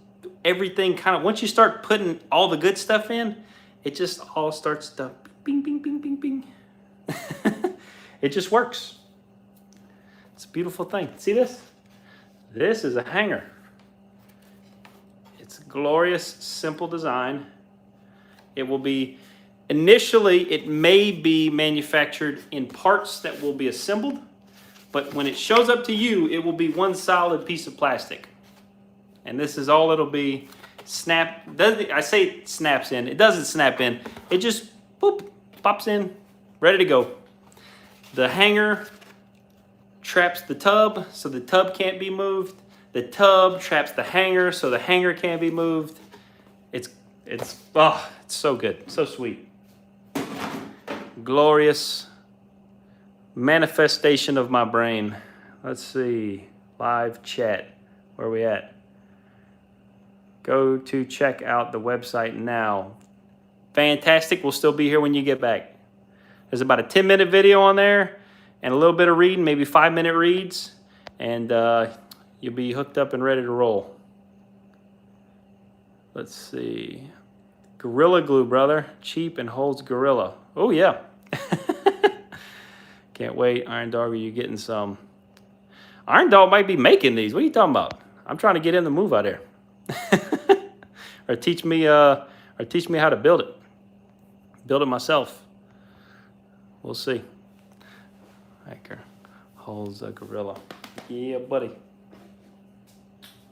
everything kind of, once you start putting all the good stuff in, it just all starts to bing, bing, bing, bing, bing. It just works. It's a beautiful thing. See this? This is a hanger. glorious, simple design. It will be, initially, it may be manufactured in parts that will be assembled, but when it shows up to you, it will be one solid piece of plastic. And this is all it'll be. I say it snaps in. It doesn't snap in. It just, boop, pops in, ready to go. The hanger traps the tub, so the tub can't be moved. The tub traps the hanger, so the hanger can't be moved. It's so good, so sweet. Glorious manifestation of my brain. Let's see, live chat, where are we at? Go to check out the website now. Fantastic, we'll still be here when you get back. There's about a 10-minute video on there and a little bit of reading, maybe 5-minute reads, and you'll be hooked up and ready to roll. Let's see. Gorilla Glue, brother. Cheap and holds Gorilla. Oh, yeah. Can't wait. Iron Dog, are you getting some? Iron Dog might be making these. What are you talking about? I'm trying to get him to move out there. or teach me how to build it. Build it myself. We'll see. Hiker holds a Gorilla. Yeah, buddy.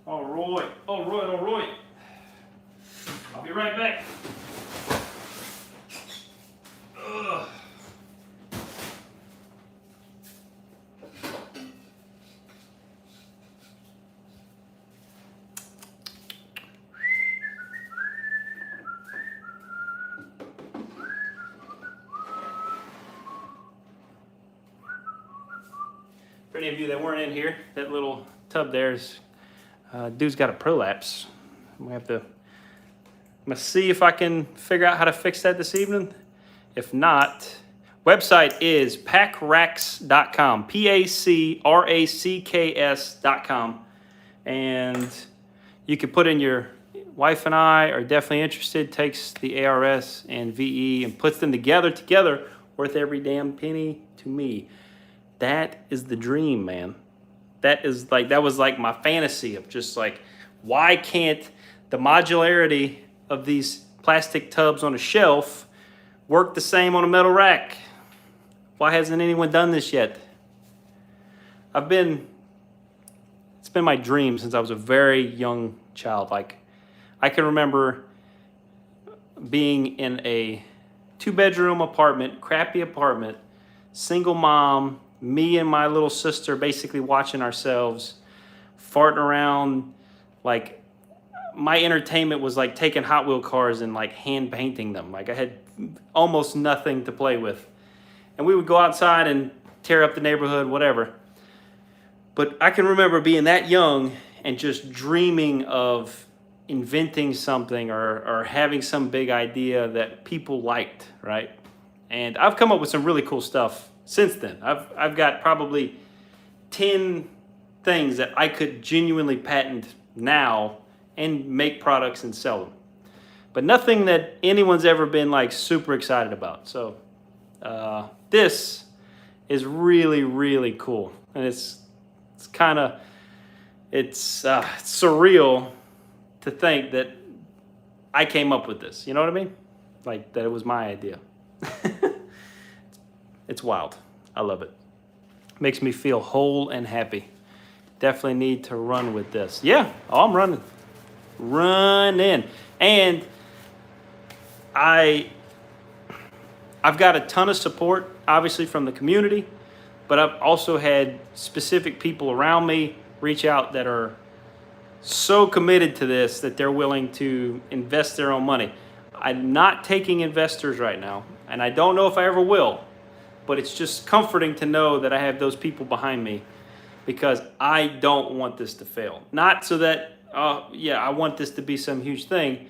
All right. I'll be right back. Ugh. For any of you that weren't in here, that little tub there's, dude's got a prolapse. I'm gonna see if I can figure out how to fix that this evening. If not, website is packracks.com, PACRACKS.com, and you can put in your wife and I are definitely interested. Takes the ARS and VE and puts them together, worth every damn penny to me. That is the dream, man. That was like my fantasy of just like, why can't the modularity of these plastic tubs on a shelf work the same on a metal rack? Why hasn't anyone done this yet? It's been my dream since I was a very young child. Like, I can remember being in a 2-bedroom apartment, crappy apartment, single mom, me and my little sister basically watching ourselves, farting around. Like, my entertainment was like taking Hot Wheel cars and like hand painting them. Like, I had almost nothing to play with. And we would go outside and tear up the neighborhood, whatever. But I can remember being that young and just dreaming of inventing something or having some big idea that people liked, right? And I've come up with some really cool stuff since then. I've got probably 10 things that I could genuinely patent now and make products and sell them. But nothing that anyone's ever been like super excited about. So this is really, really cool. And it's surreal to think that I came up with this. You know what I mean? Like, that it was my idea. It's wild. I love it. Makes me feel whole and happy. Definitely need to run with this. Yeah, I'm running. Running. And I've got a ton of support, obviously, from the community, but I've also had specific people around me reach out that are so committed to this that they're willing to invest their own money. I'm not taking investors right now, and I don't know if I ever will, but it's just comforting to know that I have those people behind me, because I don't want this to fail. Not so that, I want this to be some huge thing.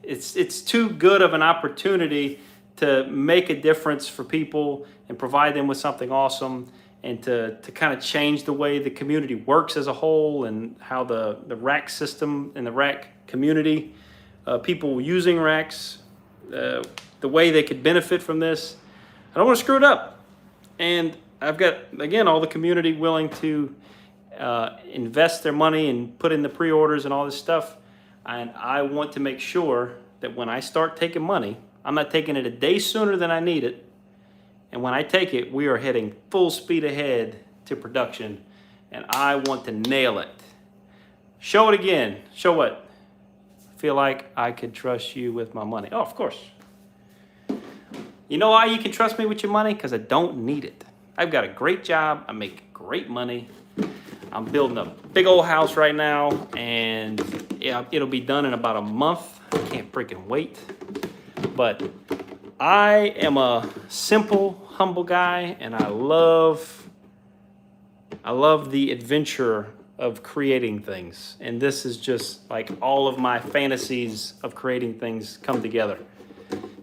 It's too good of an opportunity to make a difference for people and provide them with something awesome, and to kind of change the way the community works as a whole, and how the rack system and the rack community, people using racks, the way they could benefit from this. I don't want to screw it up. And I've got, again, all the community willing to invest their money and put in the pre-orders and all this stuff. And I want to make sure that when I start taking money, I'm not taking it a day sooner than I need it. And when I take it, we are heading full speed ahead to production. And I want to nail it. Show it again. Show what? Feel like I could trust you with my money. Oh, of course. You know why you can trust me with your money? Because I don't need it. I've got a great job. I make great money. I'm building a big old house right now, and it'll be done in about a month. I can't freaking wait. But I am a simple, humble guy, and I love the adventure of creating things. And this is just like all of my fantasies of creating things come together.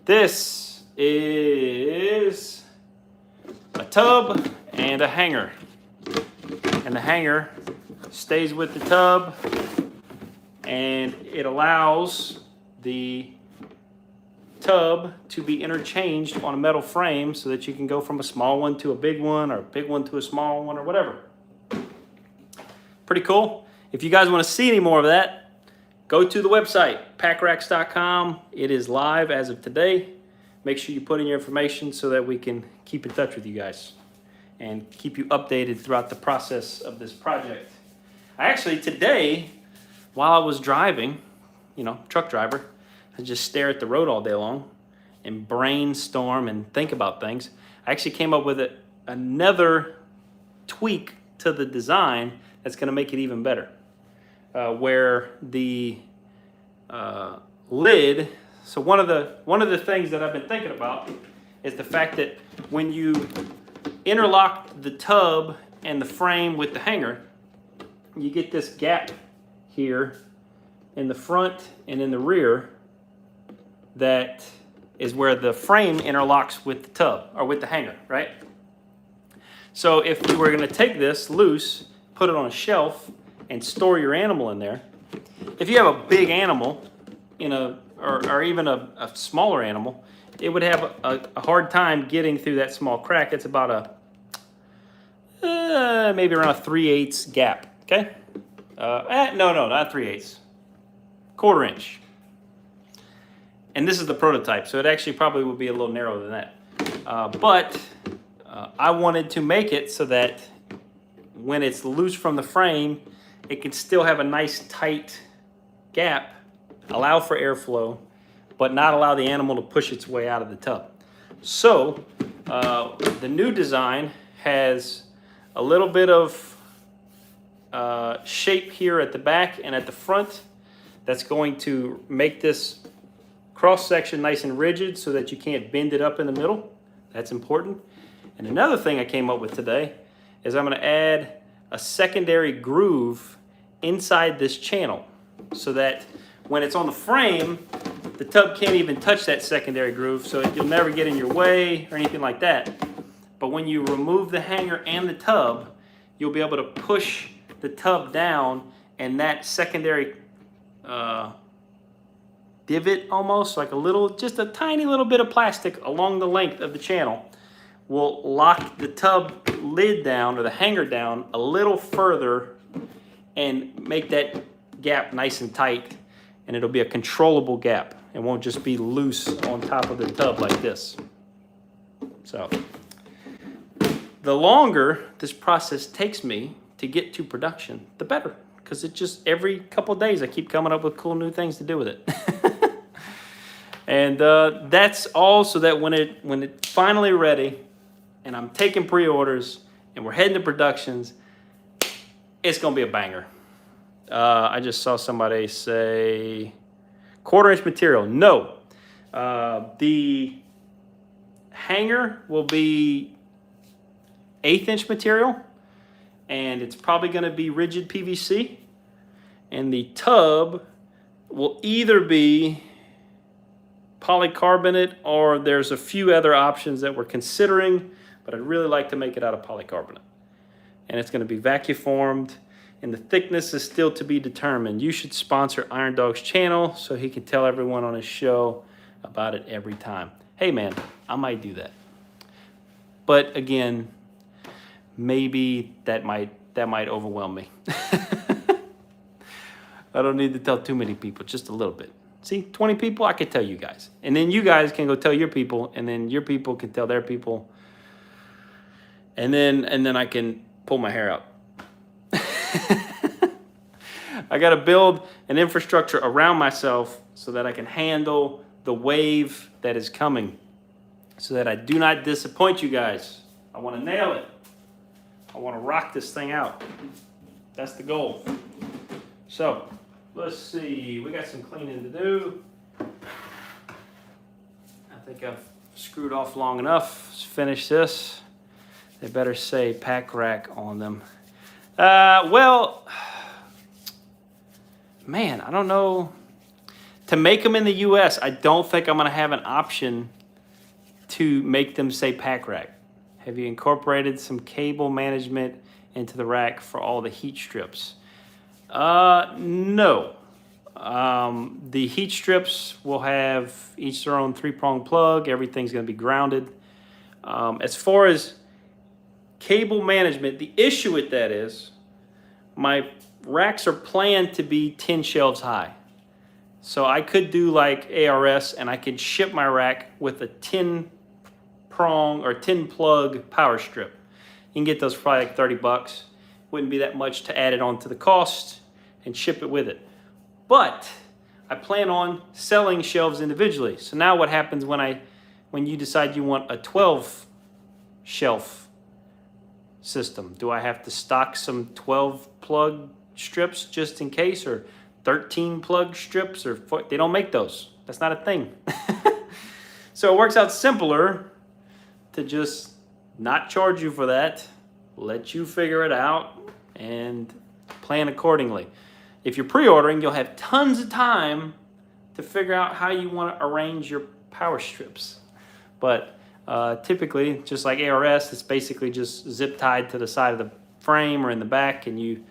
This is a tub and a hanger. And the hanger stays with the tub, and it allows the tub to be interchanged on a metal frame so that you can go from a small one to a big one, or a big one to a small one, or whatever. Pretty cool. If you guys want to see any more of that, go to the website, packracks.com. It is live as of today. Make sure you put in your information so that we can keep in touch with you guys and keep you updated throughout the process of this project. I actually, today, while I was driving, truck driver, I just stare at the road all day long and brainstorm and think about things. I actually came up with another tweak to the design that's gonna make it even better. Where the lid, so one of the things that I've been thinking about is the fact that when you interlock the tub and the frame with the hanger, you get this gap here in the front and in the rear that is where the frame interlocks with the tub, or with the hanger, right? So if you were gonna take this loose, put it on a shelf, and store your animal in there, if you have a big animal, or even a smaller animal, it would have a hard time getting through that small crack. It's about maybe around a 3/8 gap, okay? No, not 3/8, 1/4 inch. And this is the prototype, so it actually probably would be a little narrower than that. But I wanted to make it so that when it's loose from the frame, it can still have a nice tight gap, allow for airflow, but not allow the animal to push its way out of the tub. So the new design has a little bit of shape here at the back and at the front that's going to make this cross section nice and rigid so that you can't bend it up in the middle. That's important. And another thing I came up with today is I'm going to add a secondary groove inside this channel so that when it's on the frame, the tub can't even touch that secondary groove, so you'll never get in your way or anything like that. But when you remove the hanger and the tub, you'll be able to push the tub down, and that secondary divot, almost like just a tiny little bit of plastic along the length of the channel, will lock the tub lid down, or the hanger down, a little further and make that gap nice and tight, and it'll be a controllable gap. It won't just be loose on top of the tub like this. So the longer this process takes me to get to production, the better, because it just, every couple of days I keep coming up with cool new things to do with it. And that's all so that when it's finally ready and I'm taking pre-orders and we're heading to productions, it's gonna be a banger. I just saw somebody say 1/4 inch material. No, the hanger will be 1/8 inch material, and it's probably gonna be rigid PVC. And the tub will either be polycarbonate, or there's a few other options that we're considering, but I'd really like to make it out of polycarbonate. And it's gonna be vacuum formed, and the thickness is still to be determined. You should sponsor Iron Dog's channel so he can tell everyone on his show about it every time. Hey man, I might do that. But again, maybe that that might overwhelm me. I don't need to tell too many people, just a little bit. See, 20 people, I could tell you guys. And then you guys can go tell your people, and then your people can tell their people. And then I can pull my hair out. I got to build an infrastructure around myself so that I can handle the wave that is coming, so that I do not disappoint you guys. I want to nail it. I want to rock this thing out. That's the goal. So let's see. We got some cleaning to do. I think I've screwed off long enough. Let's finish this. They better say pack rack on them. Well, man, I don't know. To make them in the US, I don't think I'm going to have an option to make them say pack rack. Have you incorporated some cable management into the rack for all the heat strips? No. The heat strips will have each their own 3-prong plug. Everything's going to be grounded. As far as cable management, the issue with that is my racks are planned to be 10 shelves high. So I could do like ARS and I could ship my rack with a 10-prong or 10-plug power strip. You can get those for probably like $30. Wouldn't be that much to add it on to the cost and ship it with it. But I plan on selling shelves individually. So now what happens when you decide you want a 12 shelf system? Do I have to stock some 12 plug strips just in case, or 13 plug strips, or they don't make those? That's not a thing. So it works out simpler to just not charge you for that, let you figure it out and plan accordingly. If you're pre-ordering, you'll have tons of time to figure out how you want to arrange your power strips. But typically, just like ARS, it's basically just zip tied to the side of the frame or in the back, and you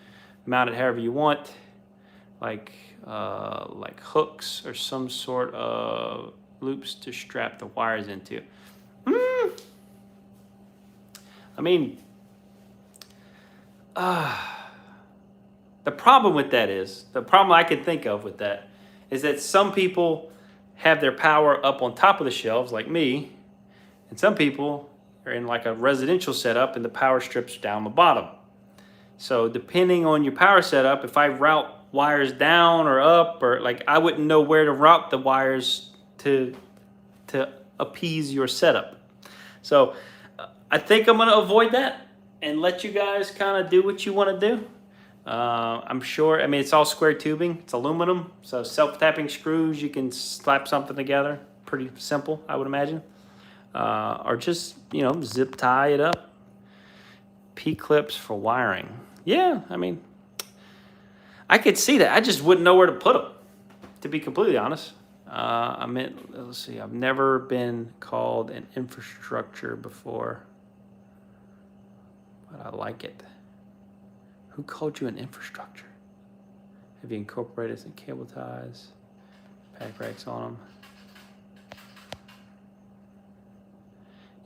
mount it however you want, like hooks or some sort of loops to strap the wires into. I mean, the problem with that is, the problem I can think of with that is that some people have their power up on top of the shelves like me, and some people are in like a residential setup and the power strips down the bottom. So depending on your power setup, if I route wires down or up, or like, I wouldn't know where to route the wires to appease your setup. So I think I'm going to avoid that and let you guys kind of do what you want to do. I'm sure, I mean, it's all square tubing. It's aluminum, so self-tapping screws, you can slap something together. Pretty simple, I would imagine. Or just, zip tie it up. P-clips for wiring. Yeah, I mean, I could see that. I just wouldn't know where to put them, to be completely honest. Let's see, I've never been called an infrastructure before, but I like it. Who called you an infrastructure? Have you incorporated some cable ties, pack racks on them?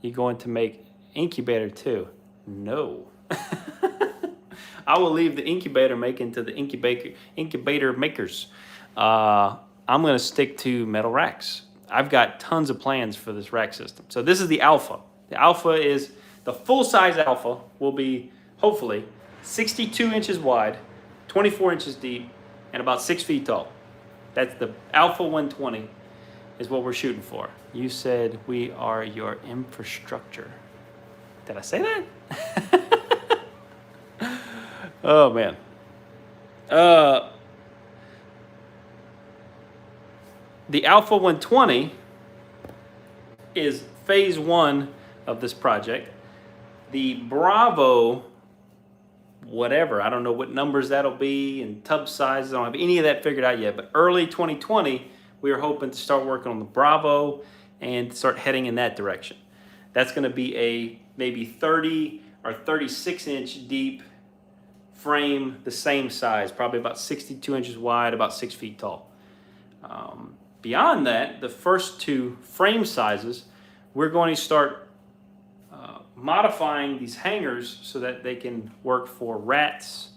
You going to make incubator too? No. I will leave the incubator making to the incubator makers. I'm going to stick to metal racks. I've got tons of plans for this rack system. So this is the Alpha. The Alpha is, the full-size Alpha will be, hopefully, 62 inches wide, 24 inches deep, and about 6 feet tall. That's the Alpha 120 is what we're shooting for. You said we are your infrastructure. Did I say that? Oh, man. The Alpha 120 is phase 1 of this project. The Bravo, whatever, I don't know what numbers that'll be and tub sizes, I don't have any of that figured out yet, but early 2020, we are hoping to start working on the Bravo and start heading in that direction. That's going to be a maybe 30 or 36 inch deep frame, the same size, probably about 62 inches wide, about 6 feet tall. Beyond that, the first two frame sizes, we're going to start modifying these hangers so that they can work for rats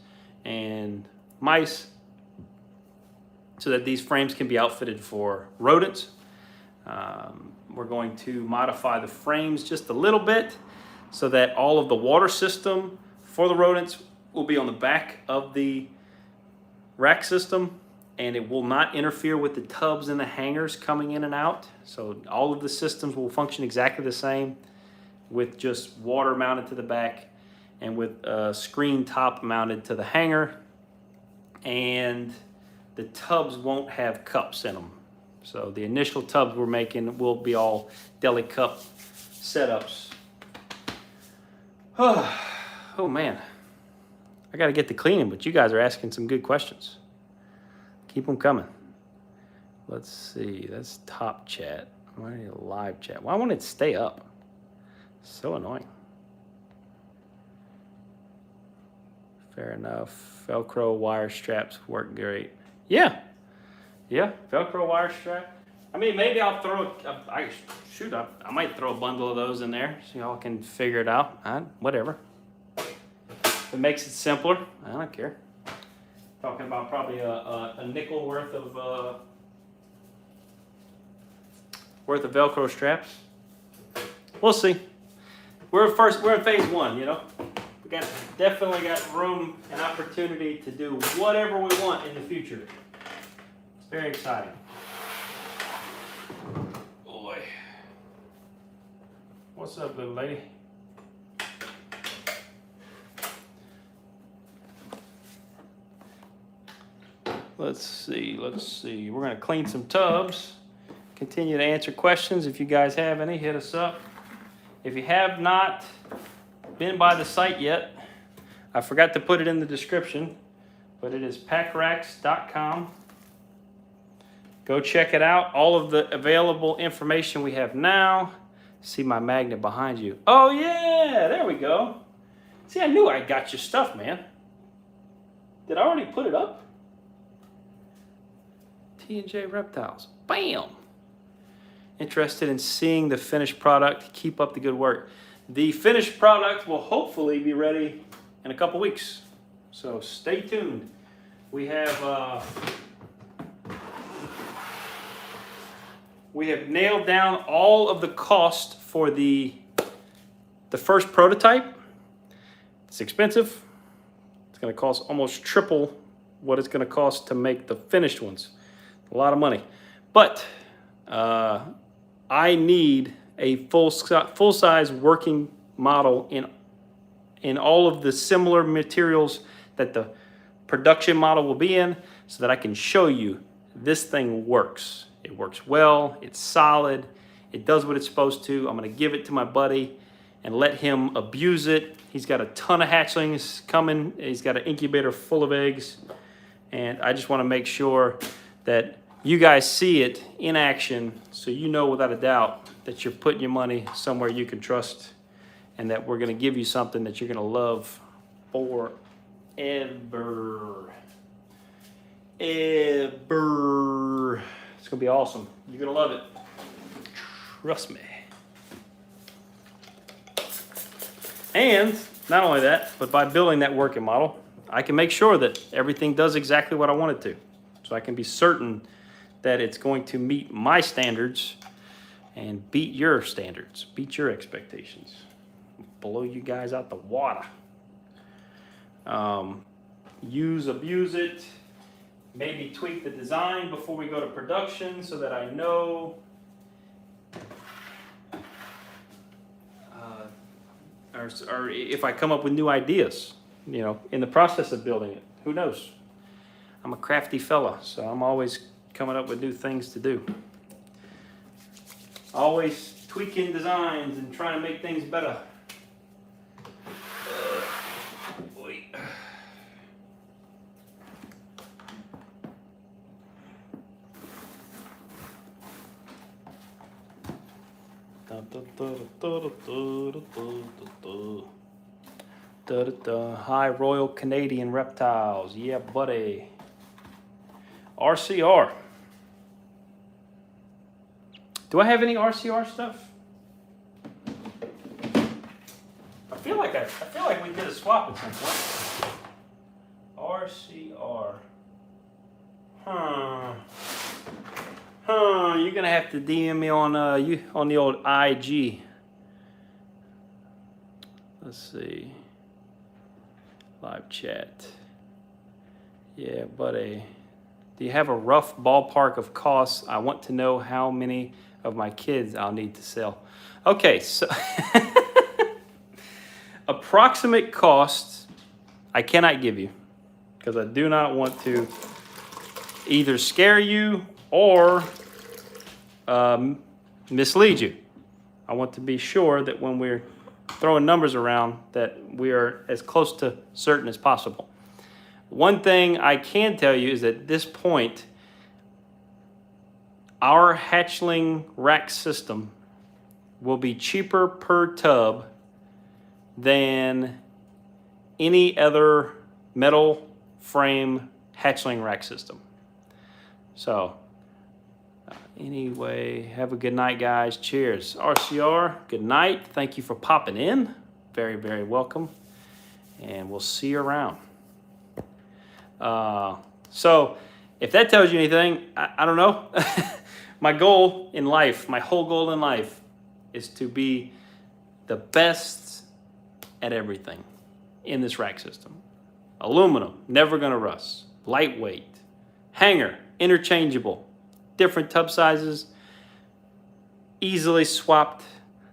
and mice, so that these frames can be outfitted for rodents. We're going to modify the frames just a little bit so that all of the water system for the rodents will be on the back of the rack system, and it will not interfere with the tubs and the hangers coming in and out. So all of the systems will function exactly the same, with just water mounted to the back and with a screen top mounted to the hanger, and the tubs won't have cups in them. So the initial tubs we're making will be all deli cup setups. Oh man, I got to get to cleaning, but you guys are asking some good questions. Keep them coming. Let's see, that's top chat. I need a live chat. Why won't it stay up? So annoying. Fair enough. Velcro wire straps work great. Yeah, Velcro wire strap. I mean, maybe I'll throw I might throw a bundle of those in there so y'all can figure it out. Whatever. If it makes it simpler, I don't care. Talking about probably a nickel worth of Velcro straps. We'll see. We're in phase one, you know. We definitely got room and opportunity to do whatever we want in the future. It's very exciting. Boy. What's up, little lady? Let's see. We're gonna clean some tubs. Continue to answer questions. If you guys have any, hit us up. If you have not been by the site yet, I forgot to put it in the description, but it is packracks.com. Go check it out. All of the available information we have now. See my magnet behind you. Oh yeah, there we go. See, I knew I got your stuff, man. Did I already put it up? T&J Reptiles. Bam! Interested in seeing the finished product? Keep up the good work. The finished product will hopefully be ready in a couple weeks. So stay tuned. We have nailed down all of the cost for the first prototype. It's expensive. It's going to cost almost triple what it's going to cost to make the finished ones. A lot of money. But I need a full-size working model in all of the similar materials that the production model will be in, so that I can show you this thing works. It works well, it's solid, it does what it's supposed to. I'm gonna give it to my buddy and let him abuse it. He's got a ton of hatchlings coming. He's got an incubator full of eggs. And I just wanna make sure that you guys see it in action, so you know without a doubt that you're putting your money somewhere you can trust, and that we're gonna give you something that you're gonna love forever. Ever. It's gonna be awesome. You're gonna love it. Trust me. And not only that, but by building that working model, I can make sure that everything does exactly what I want it to. So I can be certain that it's going to meet my standards and beat your standards, beat your expectations, blow you guys out the water. Abuse it, maybe tweak the design before we go to production so that I know or if I come up with new ideas, you know, in the process of building it. Who knows? I'm a crafty fella, so I'm always coming up with new things to do. Always tweaking designs and trying to make things better. Hi, Royal Canadian Reptiles. Yeah, buddy. RCR. Do I have any RCR stuff? I feel like we did a swap at some point. RCR. You're gonna have to DM me on on the old IG. Let's see. Live chat. Yeah, buddy. Do you have a rough ballpark of costs? I want to know how many of my kids I'll need to sell. Okay, so approximate costs I cannot give you because I do not want to either scare you or mislead you. I want to be sure that when we're throwing numbers around that we are as close to certain as possible. One thing I can tell you is that at this point, our hatchling rack system will be cheaper per tub than any other metal frame hatchling rack system. So, anyway, have a good night, guys. Cheers. RCR, good night. Thank you for popping in. Very, very welcome. And we'll see you around. So, if that tells you anything, I don't know. My goal in life, my whole goal in life, is to be the best at everything in this rack system. Aluminum, never gonna rust. Lightweight. Hanger, interchangeable. Different tub sizes. Easily swapped.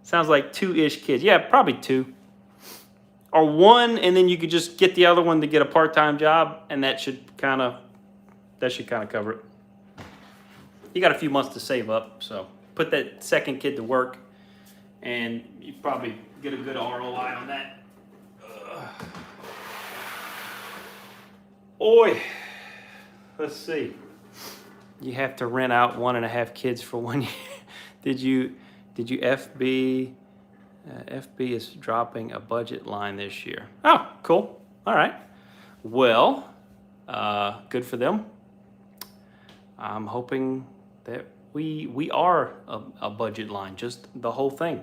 Sounds like 2-ish kids. Yeah, probably 2. Or 1, and then you could just get the other one to get a part-time job, and that should kind of cover it. You got a few months to save up, so put that second kid to work, and you probably get a good ROI on that. Oi, let's see. You have to rent out 1.5 kids for 1 year. Did you FB? FB is dropping a budget line this year. Oh, cool. All right. Well, good for them. I'm hoping that we are a budget line, just the whole thing.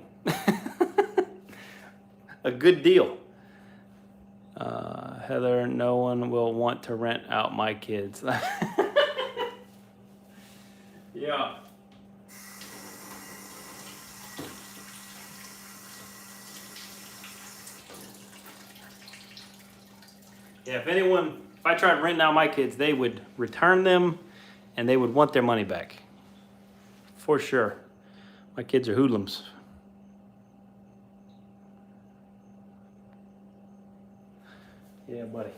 A good deal. Heather, no one will want to rent out my kids. Yeah. Yeah, if I tried renting out my kids, they would return them and they would want their money back. For sure. My kids are hoodlums. Yeah, buddy.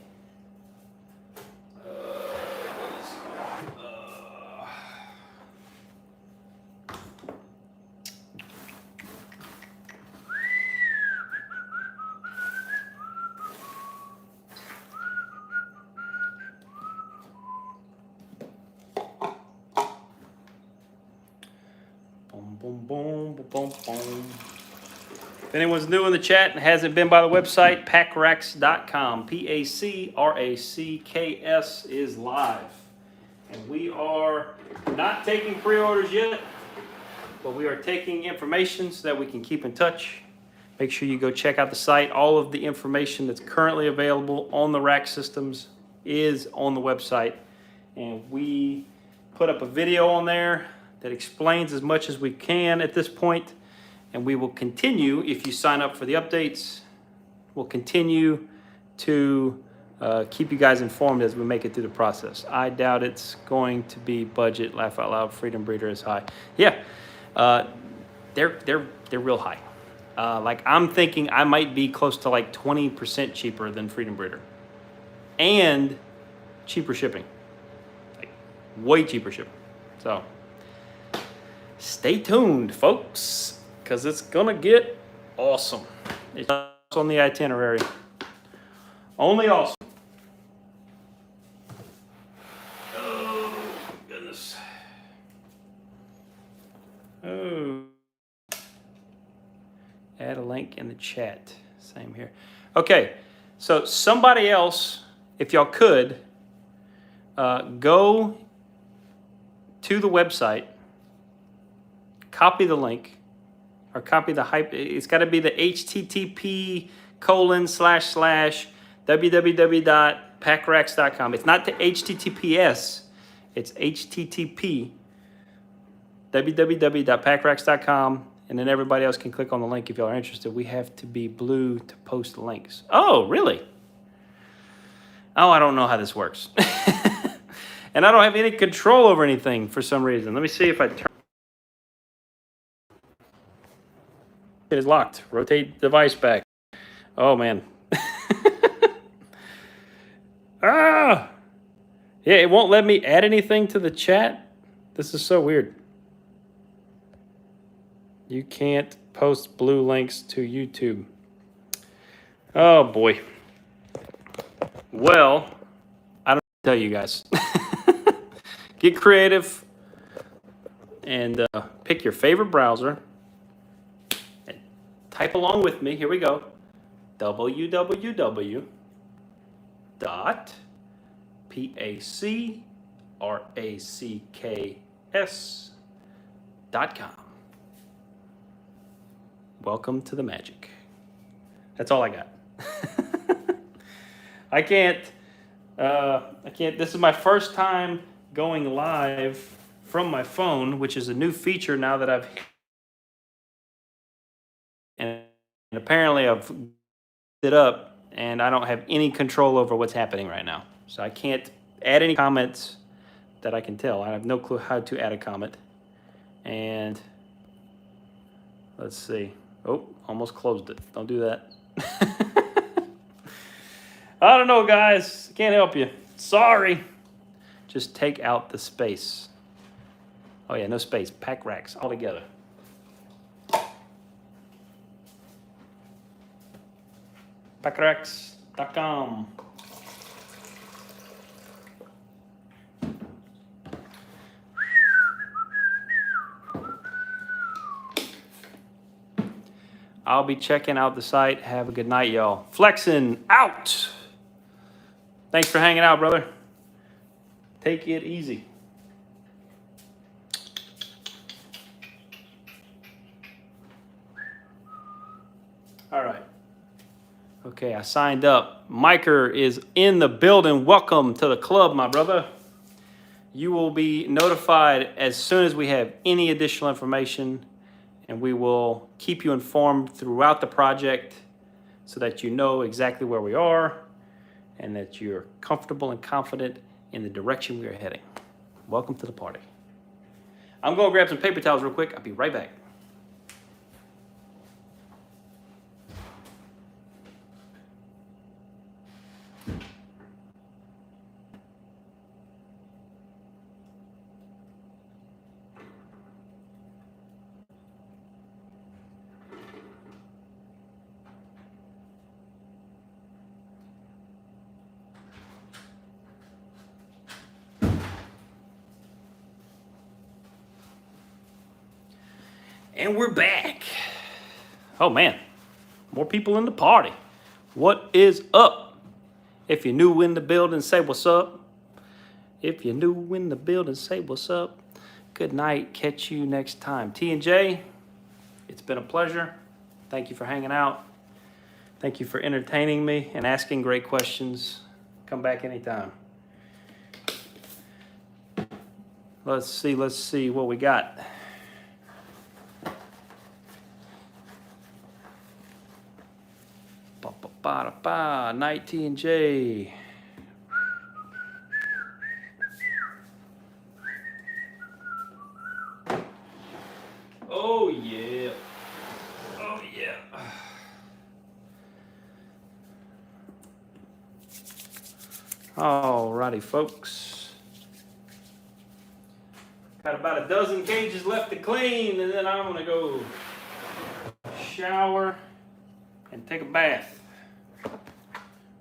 Boom, boom, boom, boom, boom. If anyone's new in the chat and hasn't been by the website, packracks.com. PACRACKS is live. And we are not taking pre-orders yet, but we are taking information so that we can keep in touch. Make sure you go check out the site. All of the information that's currently available on the rack systems is on the website. And we put up a video on there that explains as much as we can at this point, and we will continue, if you sign up for the updates, we'll continue to keep you guys informed as we make it through the process. I doubt it's going to be budget, laugh out loud, Freedom Breeder is high. Yeah, they're real high. Like I'm thinking I might be close to like 20% cheaper than Freedom Breeder. And cheaper shipping, like way cheaper shipping. So, stay tuned, folks, because it's gonna get awesome. It's on the itinerary. Only awesome. Oh, goodness. Oh. Add a link in the chat. Same here. Okay, so somebody else, if y'all could, go to the website, copy the link, or copy the hype. It's got to be the HTTP http://www.packracks.com. It's not the HTTPS. It's HTTP www.packracks.com, and then everybody else can click on the link if y'all are interested. We have to be blue to post links. Oh, really? Oh, I don't know how this works. And I don't have any control over anything for some reason. Let me see if I turn. It is locked. Rotate device back. Oh, man. Ah! Yeah, it won't let me add anything to the chat. This is so weird. You can't post blue links to YouTube. Oh, boy. Well, I don't know what to tell you guys. Get creative and pick your favorite browser. And type along with me. Here we go. www.pacracks.com. Welcome to the magic. That's all I got. I can't, this is my first time going live from my phone, which is a new feature now that I've, and apparently I've it up and I don't have any control over what's happening right now. So I can't add any comments that I can tell. I have no clue how to add a comment. And let's see. Oh, almost closed it. Don't do that. I don't know, guys. Can't help you. Sorry. Just take out the space. Oh, yeah, no space. Pack racks all together. Packracks.com. I'll be checking out the site. Have a good night, y'all. Flexing out. Thanks for hanging out, brother. Take it easy. All right. Okay, I signed up. Miker is in the building. Welcome to the club, my brother. You will be notified as soon as we have any additional information, and we will keep you informed throughout the project so that you know exactly where we are and that you're comfortable and confident in the direction we are heading. Welcome to the party. I'm going to grab some paper towels real quick. I'll be right back. And we're back. Oh man, more people in the party. What is up? If you're new in the building, say what's up. If you're new in the building, say what's up. Good night. Catch you next time. T&J, it's been a pleasure. Thank you for hanging out. Thank you for entertaining me and asking great questions. Come back anytime. Let's see what we got. Ba-da-ba, Night T&J. Oh yeah. Oh yeah. Alrighty, folks. Got about a dozen cages left to clean, and then I'm gonna go shower and take a bath.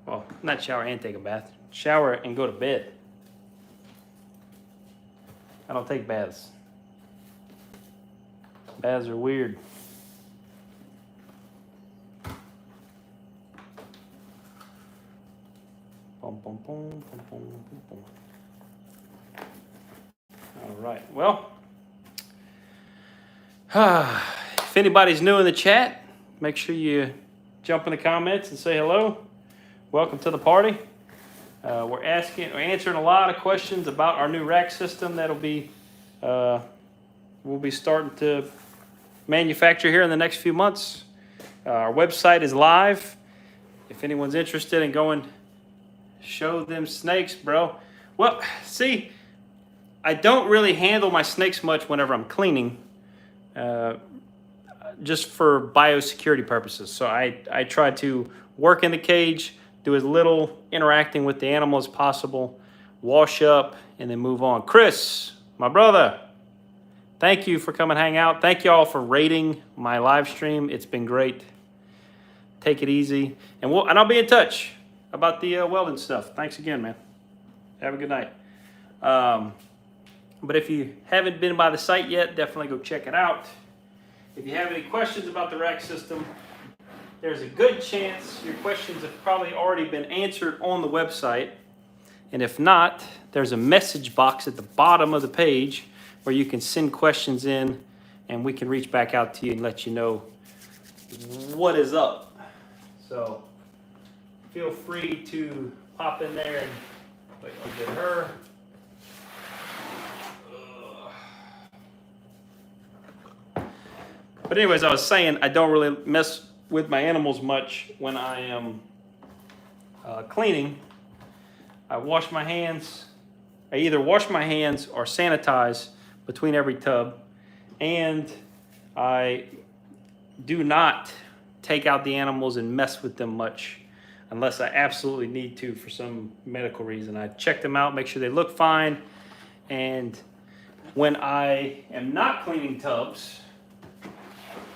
Well, not shower and take a bath. Shower and go to bed. I don't take baths. Baths are weird. Boom, boom, boom, boom, boom, boom, boom. All right. Well, if anybody's new in the chat, make sure you jump in the comments and say hello. Welcome to the party. We're answering a lot of questions about our new rack system that'll be, we'll be starting to manufacture here in the next few months. Our website is live. If anyone's interested in going, show them snakes, bro. Well, see, I don't really handle my snakes much whenever I'm cleaning, just for biosecurity purposes. So I try to work in the cage, do as little interacting with the animal as possible, wash up, and then move on. Chris, my brother, thank you for coming hang out. Thank you all for rating my live stream. It's been great. Take it easy, and I'll be in touch about the welding stuff. Thanks again, man. Have a good night. But if you haven't been by the site yet, definitely go check it out. If you have any questions about the rack system, there's a good chance your questions have probably already been answered on the website. And if not, there's a message box at the bottom of the page where you can send questions in and we can reach back out to you and let you know what is up. So feel free to pop in there and wait, I'll get her. But anyways, I was saying I don't really mess with my animals much when I am cleaning. I wash my hands. I either wash my hands or sanitize between every tub. And I do not take out the animals and mess with them much unless I absolutely need to for some medical reason. I check them out, make sure they look fine. And when I am not cleaning tubs,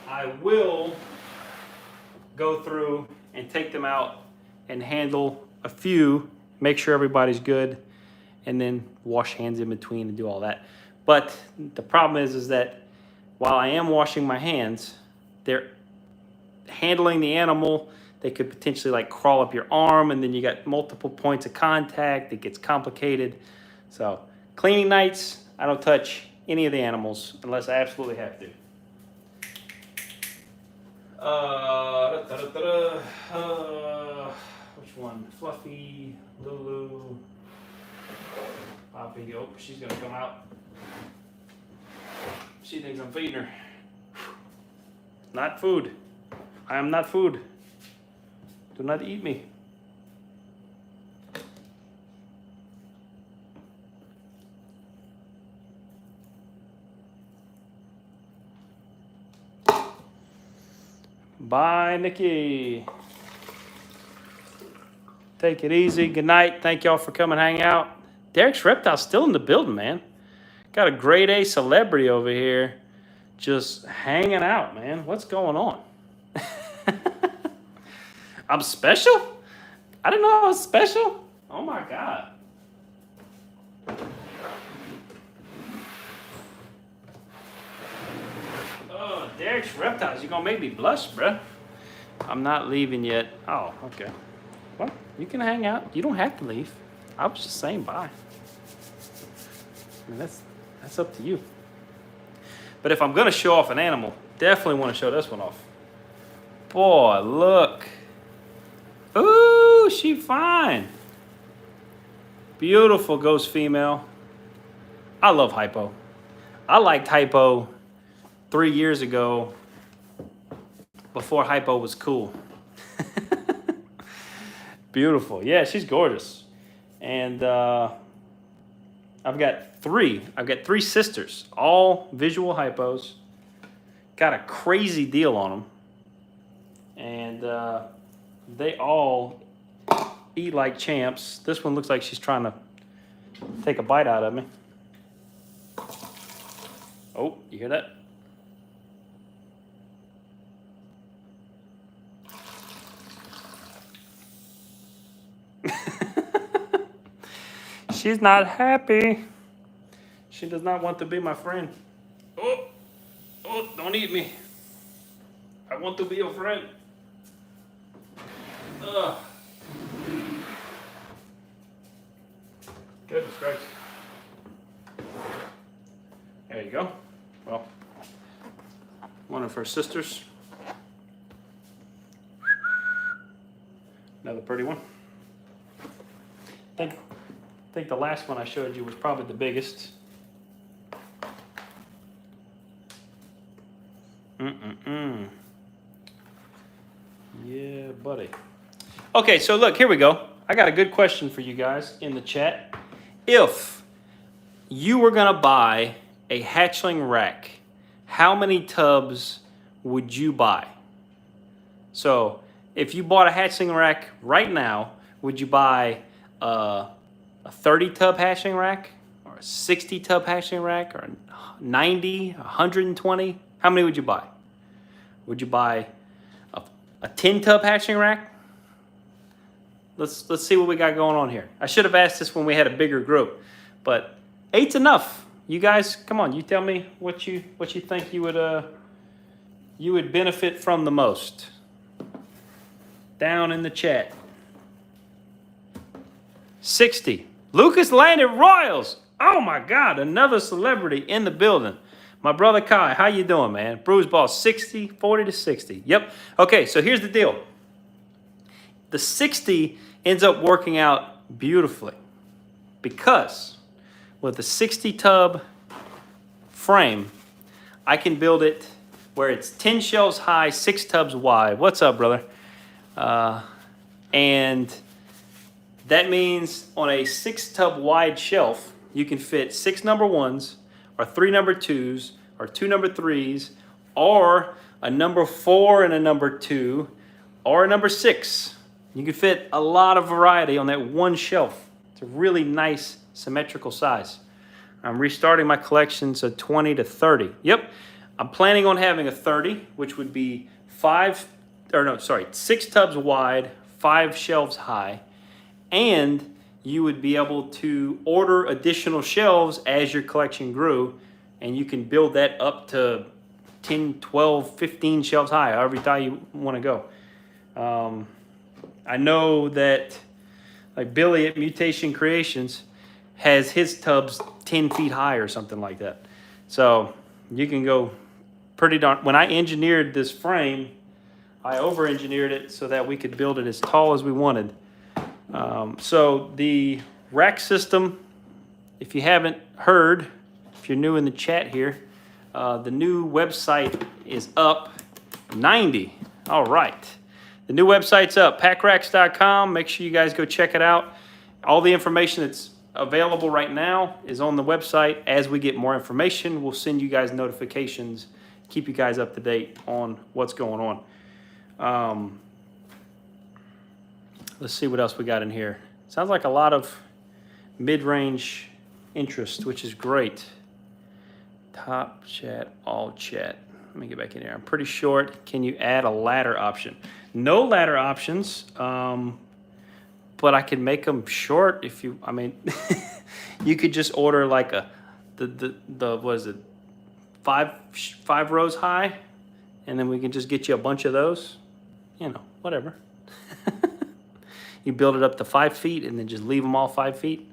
I will go through and take them out and handle a few, make sure everybody's good, and then wash hands in between and do all that. But the problem is that while I am washing my hands, they're handling the animal. They could potentially like crawl up your arm, and then you got multiple points of contact. It gets complicated. So cleaning nights, I don't touch any of the animals unless I absolutely have to. Which one? Fluffy, Lulu, Poppy. Oh, she's gonna come out. She thinks I'm feeding her. Not food. I am not food. Do not eat me. Bye, Nikki. Take it easy. Good night. Thank y'all for coming hang out. Derek's Reptile's still in the building, man. Got a grade A celebrity over here just hanging out, man. What's going on? I'm special? I didn't know I was special. Oh my God. Oh, Derek's Reptiles, you're gonna make me blush, bruh. I'm not leaving yet. Oh, okay. Well, you can hang out. You don't have to leave. I was just saying bye. I mean, that's up to you. But if I'm gonna show off an animal, definitely want to show this one off. Boy, look. Ooh, she fine. Beautiful ghost female. I love Hypo. I liked Hypo 3 years ago before Hypo was cool. Beautiful. Yeah, she's gorgeous. And I've got three sisters, all visual Hypos. Got a crazy deal on them. And they all eat like champs. This one looks like she's trying to take a bite out of me. Oh, you hear that? She's not happy. She does not want to be my friend. Oh, don't eat me. I want to be your friend. Ugh. Goodness gracious. There you go. Well, one of her sisters. Another pretty one. I think the last one I showed you was probably the biggest. Yeah, buddy. Okay, so look, here we go. I got a good question for you guys in the chat. If you were gonna buy a hatchling rack, how many tubs would you buy? So if you bought a hatchling rack right now, would you buy a 30 tub hatchling rack, or a 60 tub hatchling rack, or 90, 120? How many would you buy? Would you buy a 10 tub hatchling rack? Let's see what we got going on here. I should have asked this when we had a bigger group, but 8's enough. You guys, come on, you tell me what you think you would benefit from the most. Down in the chat. 60. Lucas landed Royals. Oh my God, another celebrity in the building. My brother Kai, how you doing, man? Bruise ball 60, 40 to 60. Yep. Okay, so here's the deal. The 60 ends up working out beautifully because with a 60 tub frame, I can build it where it's 10 shelves high, 6 tubs wide. What's up, brother? And that means on a 6 tub wide shelf, you can fit 6 number 1s or 3 number 2s or 2 number 3s or a number 4 and a number 2 or a number 6. You can fit a lot of variety on that one shelf. It's a really nice symmetrical size. I'm restarting my collection, so 20 to 30. Yep, I'm planning on having a 30, which would be 6 tubs wide, 5 shelves high, and you would be able to order additional shelves as your collection grew, and you can build that up to 10, 12, 15 shelves high, however high you want to go. I know that like Billy at Mutation Creations has his tubs 10 feet high or something like that. So you can go pretty darn. When I engineered this frame, I over-engineered it so that we could build it as tall as we wanted. So the rack system, if you haven't heard, if you're new in the chat here, the new website is up. 90. All right. The new website's up, packracks.com. Make sure you guys go check it out. All the information that's available right now is on the website. As we get more information, we'll send you guys notifications, keep you guys up to date on what's going on. Let's see what else we got in here. Sounds like a lot of mid-range interest, which is great. Top chat, all chat. Let me get back in here. I'm pretty short. Can you add a ladder option? No ladder options, but I can make them short if you, I mean, you could just order like what is it, five rows high, and then we can just get you a bunch of those, you know, whatever. You build it up to 5 feet and then just leave them all 5 feet.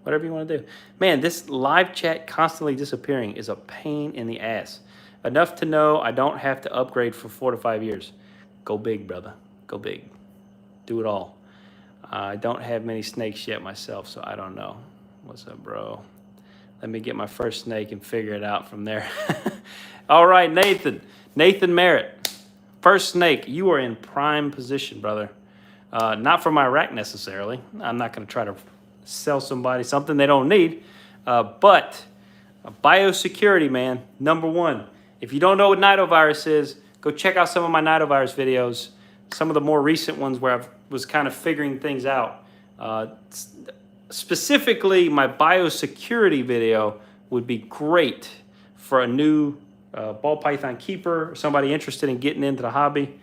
Whatever you want to do. Man, this live chat constantly disappearing is a pain in the ass. Enough to know I don't have to upgrade for 4 to 5 years. Go big, brother. Go big. Do it all. I don't have many snakes yet myself, so I don't know. What's up, bro? Let me get my first snake and figure it out from there. All right, Nathan. Nathan Merritt. First snake. You are in prime position, brother. Not for my rack necessarily. I'm not going to try to sell somebody something they don't need. But biosecurity, man, number one. If you don't know what nidovirus is, go check out some of my nidovirus videos. Some of the more recent ones where I was kind of figuring things out. Specifically, my biosecurity video would be great for a new ball python keeper, or somebody interested in getting into the hobby.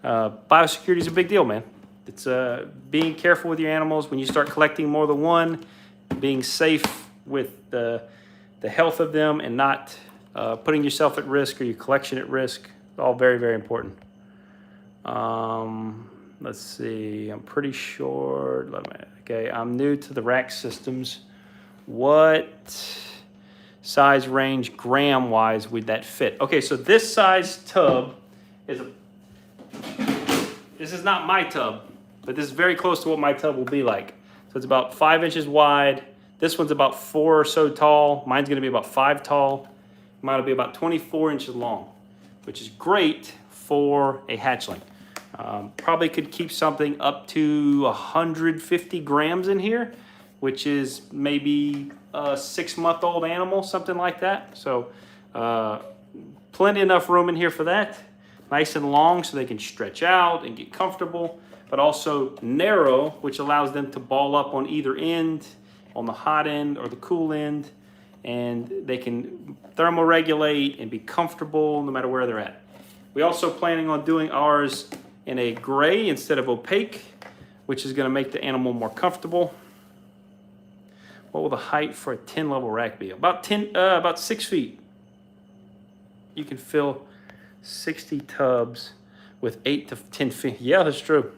Biosecurity is a big deal, man. It's being careful with your animals when you start collecting more than one, being safe with the health of them and not putting yourself at risk or your collection at risk. All very, very important. Let's see. I'm pretty sure. Okay, I'm new to the rack systems. What size range gram-wise would that fit? Okay, so this size tub is this is not my tub. but this is very close to what my tub will be like. So it's about 5 inches wide. This one's about 4 or so tall. Mine's gonna be about 5 tall. Mine will be about 24 inches long, which is great for a hatchling. Probably could keep something up to 150 grams in here, which is maybe a 6-month-old animal, something like that. So plenty enough room in here for that. Nice and long so they can stretch out and get comfortable, but also narrow, which allows them to ball up on either end, on the hot end or the cool end, and they can thermoregulate and be comfortable no matter where they're at. We also planning on doing ours in a gray instead of opaque, which is gonna make the animal more comfortable. What will the height for a 10 level rack be? About 6 feet. You can fill 60 tubs with 8 to 10 feet. Yeah, that's true.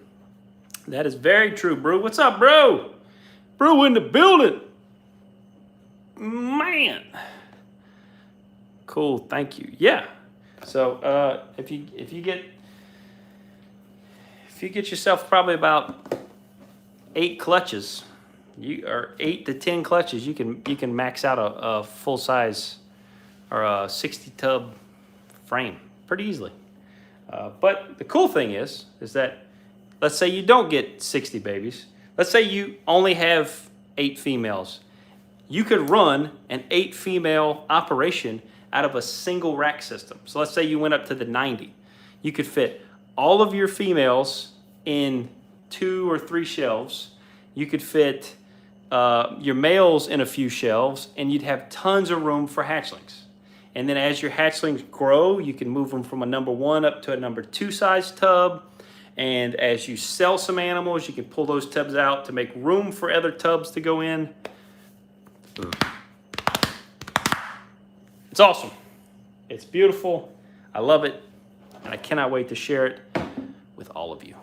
That is very true, bro. What's up, bro? Bro in the building. Man. Cool, thank you. Yeah. So if you get yourself probably about 8 clutches, or 8 to 10 clutches, you can max out a full size or a 60 tub frame pretty easily. But the cool thing is that let's say you don't get 60 babies. Let's say you only have 8 females. You could run an 8 female operation out of a single rack system. So let's say you went up to the 90. You could fit all of your females in 2 or 3 shelves. You could fit your males in a few shelves, and you'd have tons of room for hatchlings. And then as your hatchlings grow, you can move them from a number 1 up to a number 2 size tub. And as you sell some animals, you can pull those tubs out to make room for other tubs to go in. It's awesome. It's beautiful. I love it. And I cannot wait to share it with all of you.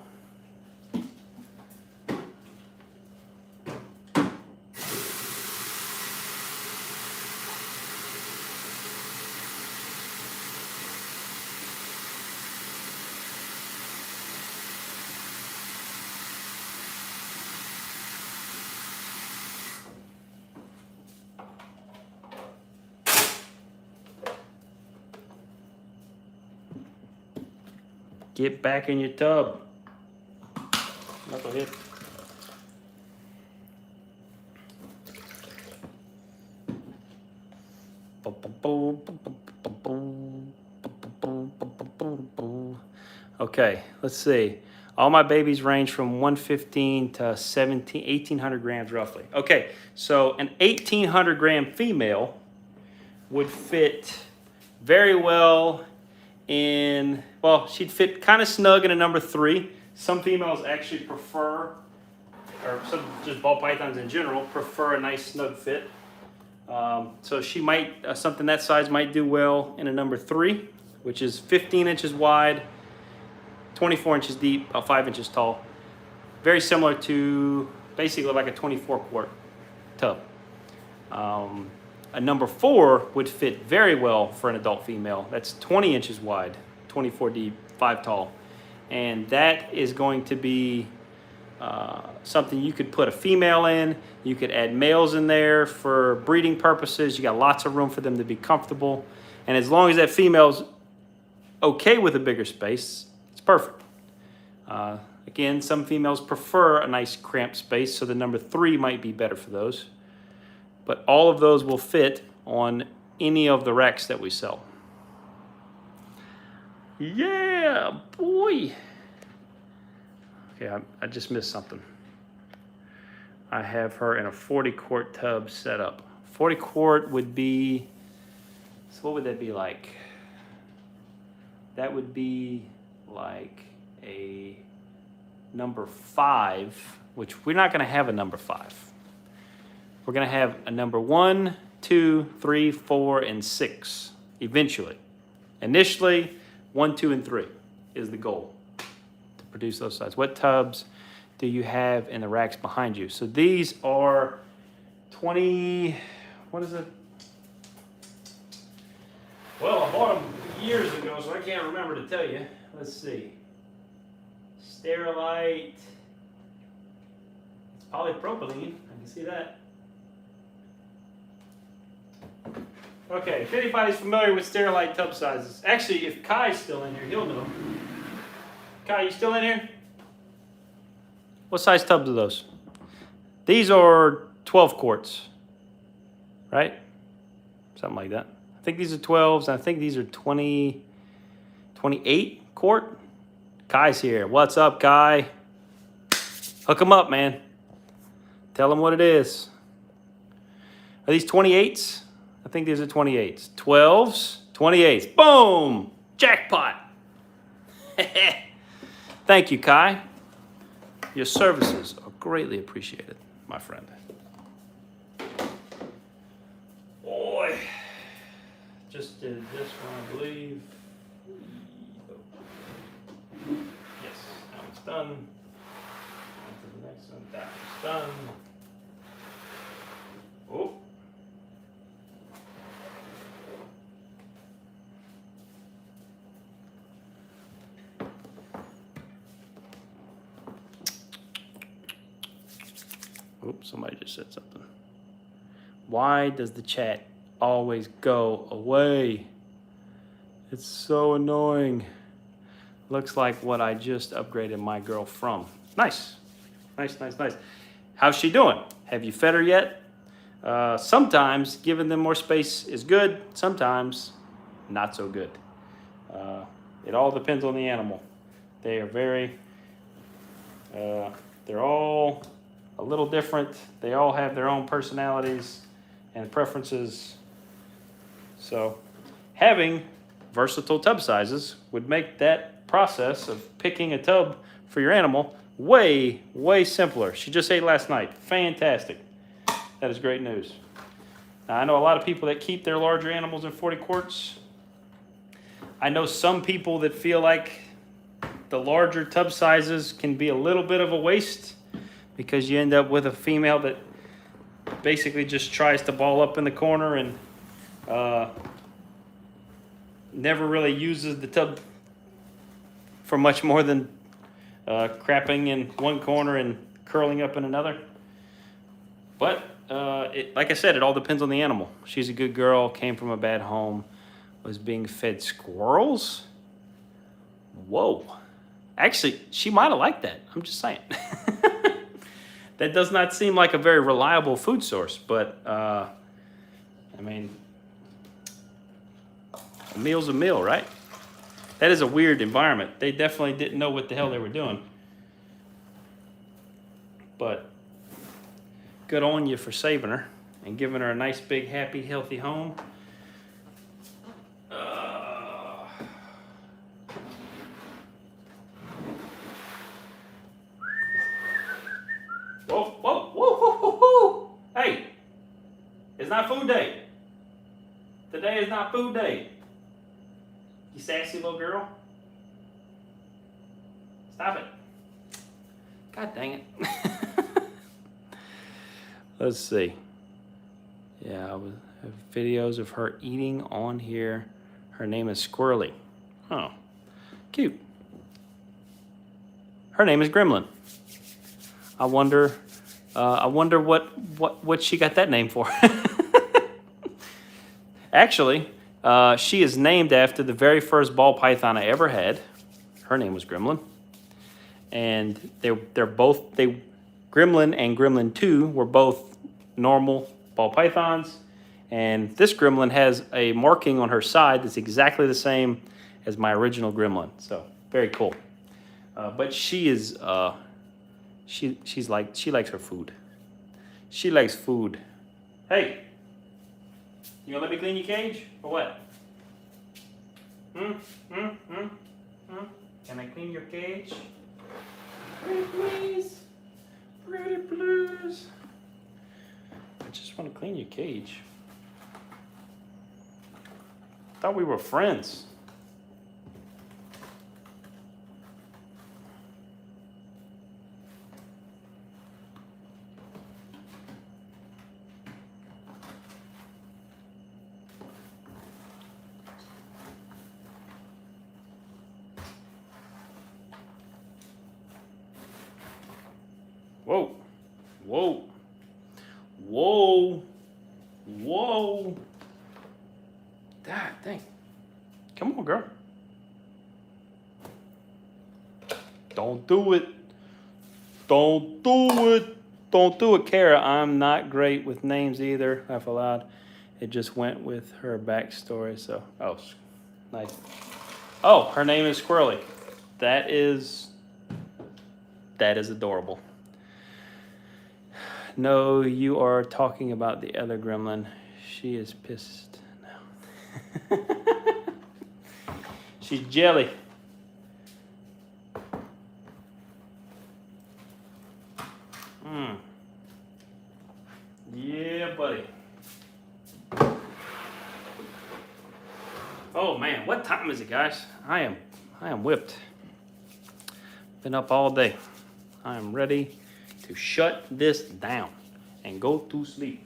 Get back in your tub. Knucklehead. Okay, let's see. All my babies range from 115 to 1,800 grams roughly. Okay, so an 1,800 gram female would fit very well in, well, she'd fit kind of snug in a number 3. Some females actually prefer, or some just ball pythons in general, prefer a nice snug fit. So she might, something that size might do well in a number 3, which is 15 inches wide, 24 inches deep, about 5 inches tall. Very similar to basically like a 24 quart tub. A number 4 would fit very well for an adult female. That's 20 inches wide, 24 deep, 5 tall. And that is going to be something you could put a female in. You could add males in there for breeding purposes. You got lots of room for them to be comfortable. And as long as that female's okay with a bigger space, it's perfect. Again, some females prefer a nice cramped space, so the number 3 might be better for those. But all of those will fit on any of the racks that we sell. Yeah, boy. Okay, I just missed something. I have her in a 40 quart tub setup. 40 quart would be, so what would that be like? That would be like a number 5, which we're not gonna have a number 5. We're gonna have a number 1, 2, 3, 4, and 6 eventually. Initially, 1, 2, and 3 is the goal to produce those sizes. What tubs do you have in the racks behind you? So these are 20, what is it? Well, I bought them years ago, so I can't remember to tell you. Let's see. Sterilite polypropylene. I can see that. Okay, if anybody's familiar with Sterilite tub sizes, actually, if Kai's still in here, he'll know. Kai, you still in here? What size tubs are those? These are 12 quarts, right? Something like that. I think these are 12s, and I think these are 28 quart. Kai's here. What's up, Kai? Hook him up, man. Tell him what it is. Are these 28s? I think these are 28s. 12s, 28s. Boom! Jackpot! Thank you, Kai. Your services are greatly appreciated, my friend. Boy. Just did this one, I believe. Yes, that one's done. On to the next one. That one's done. Oh. Oops, somebody just said something. Why does the chat always go away? It's so annoying. Looks like what I just upgraded my girl from. Nice. Nice, nice, nice. How's she doing? Have you fed her yet? Sometimes giving them more space is good. Sometimes not so good. It all depends on the animal. They are very, they're all a little different. They all have their own personalities and preferences. So having versatile tub sizes would make that process of picking a tub for your animal way, way simpler. She just ate last night. Fantastic. That is great news. Now, I know a lot of people that keep their larger animals in 40 quarts. I know some people that feel like the larger tub sizes can be a little bit of a waste because you end up with a female that basically just tries to ball up in the corner and never really uses the tub for much more than crapping in one corner and curling up in another. But like I said, it all depends on the animal. She's a good girl, came from a bad home, was being fed squirrels. Whoa. Actually, she might have liked that. I'm just saying. That does not seem like a very reliable food source, but I mean, a meal's a meal, right? That is a weird environment. They definitely didn't know what the hell they were doing. But good on you for saving her and giving her a nice, big, happy, healthy home. Whoa, whoa, whoa, whoa, whoa, whoa. Hey, it's not food day. Today is not food day. You sassy little girl. Stop it. God dang it. Let's see. Yeah, I have videos of her eating on here. Her name is Squirrely. Oh, cute. Her name is Gremlin. I wonder what she got that name for. Actually, she is named after the very first ball python I ever had. Her name was Gremlin, and Gremlin and Gremlin 2 were both normal ball pythons, and this Gremlin has a marking on her side that's exactly the same as my original Gremlin. So very cool. But she is she likes her food. She likes food. Hey, you gonna let me clean your cage or what? Can I clean your cage? Pretty please. Pretty please. I just want to clean your cage. Thought we were friends. Whoa, Whoa. Whoa. Whoa. God dang. Come on, girl. Don't do it. Don't do it. Don't do it, Kara. I'm not great with names either. Laugh aloud. It just went with her backstory. So, oh, nice. Oh, her name is Squirrely. That is adorable. No, you are talking about the other gremlin. She is pissed now. She's jelly. Yeah, buddy. Oh man, what time is it, guys? I am whipped. Been up all day. I am ready to shut this down and go to sleep.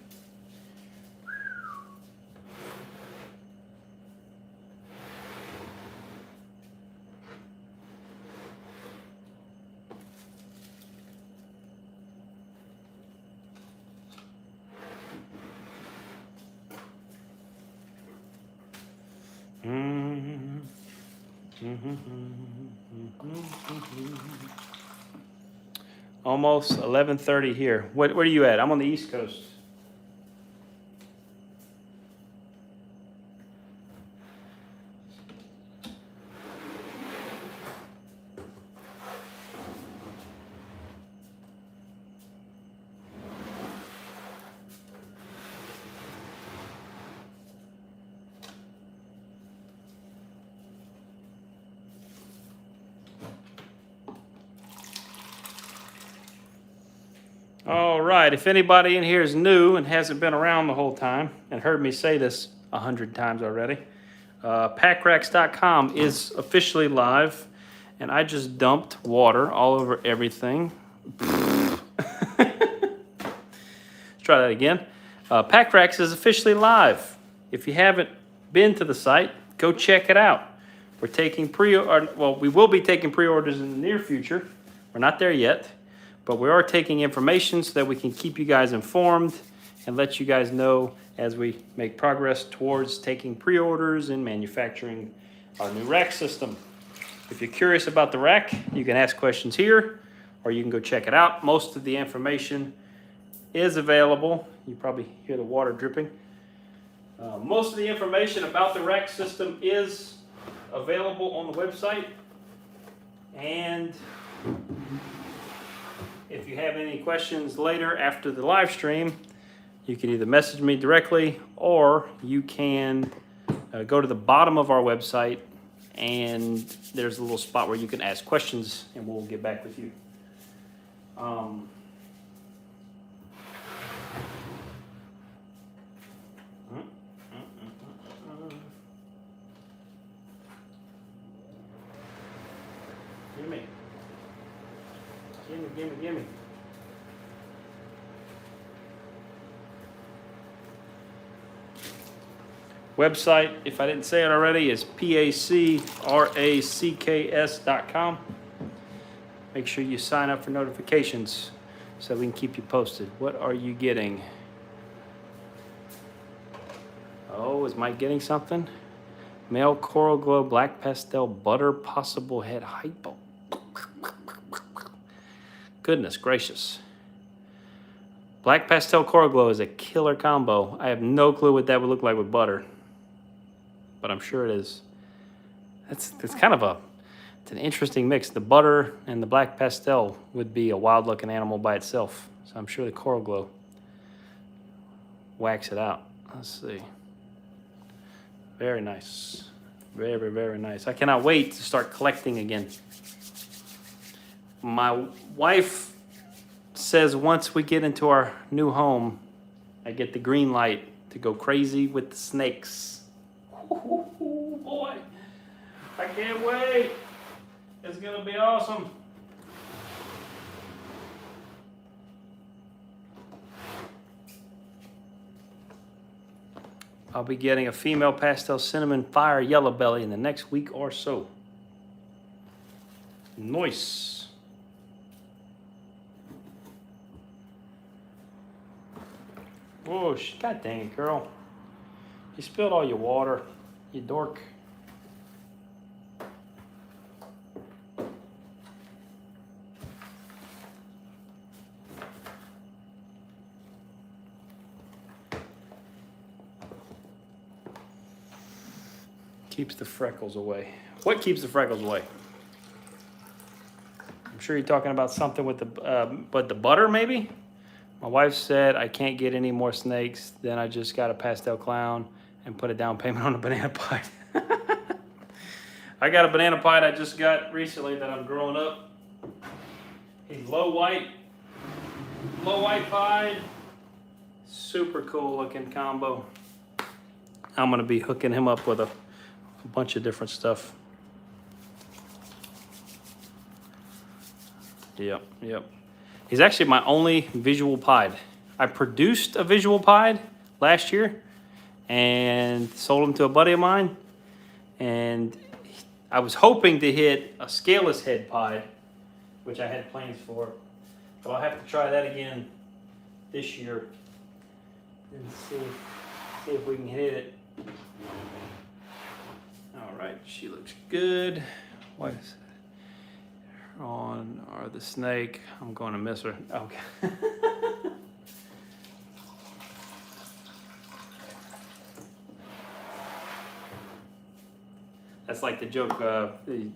Almost 11:30 here. Where are you at? I'm on the East Coast. All right, if anybody in here is new and hasn't been around the whole time and heard me say this 100 times already, packracks.com is officially live, and I just dumped water all over everything. Let's try that again. Packracks is officially live. If you haven't been to the site, go check it out. We're taking we will be taking pre-orders in the near future. We're not there yet. But we are taking information so that we can keep you guys informed and let you guys know as we make progress towards taking pre-orders and manufacturing our new rack system. If you're curious about the rack, you can ask questions here or you can go check it out. Most of the information is available. You probably hear the water dripping. Most of the information about the rack system is available on the website. And if you have any questions later after the live stream, you can either message me directly or you can go to the bottom of our website and there's a little spot where you can ask questions and we'll get back with you. Gimme. Website, if I didn't say it already, is pacracks.com. Make sure you sign up for notifications so we can keep you posted. What are you getting? Oh, is Mike getting something? Male Coral Glow Black Pastel Butter Possible Head Hypo. Goodness gracious. Black Pastel Coral Glow is a killer combo. I have no clue what that would look like with butter, but I'm sure it is. It's kind of it's an interesting mix. The butter and the Black Pastel would be a wild looking animal by itself. So I'm sure the Coral Glow whacks it out. Let's see. Very nice. Very, very nice. I cannot wait to start collecting again. My wife says once we get into our new home, I get the green light to go crazy with the snakes. Ooh, boy, I can't wait. It's gonna be awesome. I'll be getting a female pastel cinnamon fire yellow belly in the next week or so. Nice. Whoa, God dang it, girl. You spilled all your water, you dork. Keeps the freckles away. What keeps the freckles away? I'm sure you're talking about something with the butter maybe? My wife said I can't get any more snakes. Then I just got a pastel clown and put a down payment on a banana pie. I got a banana pie I just got recently that I'm growing up. He's low white pie. Super cool looking combo. I'm gonna be hooking him up with a bunch of different stuff. Yep. He's actually my only visual pied. I produced a visual pied last year and sold him to a buddy of mine. And I was hoping to hit a scaleless head pied, which I had plans for. But I'll have to try that again this year and see if we can hit it. All right, she looks good. What is it? On or the snake? I'm going to miss her. Okay. That's like the joke. The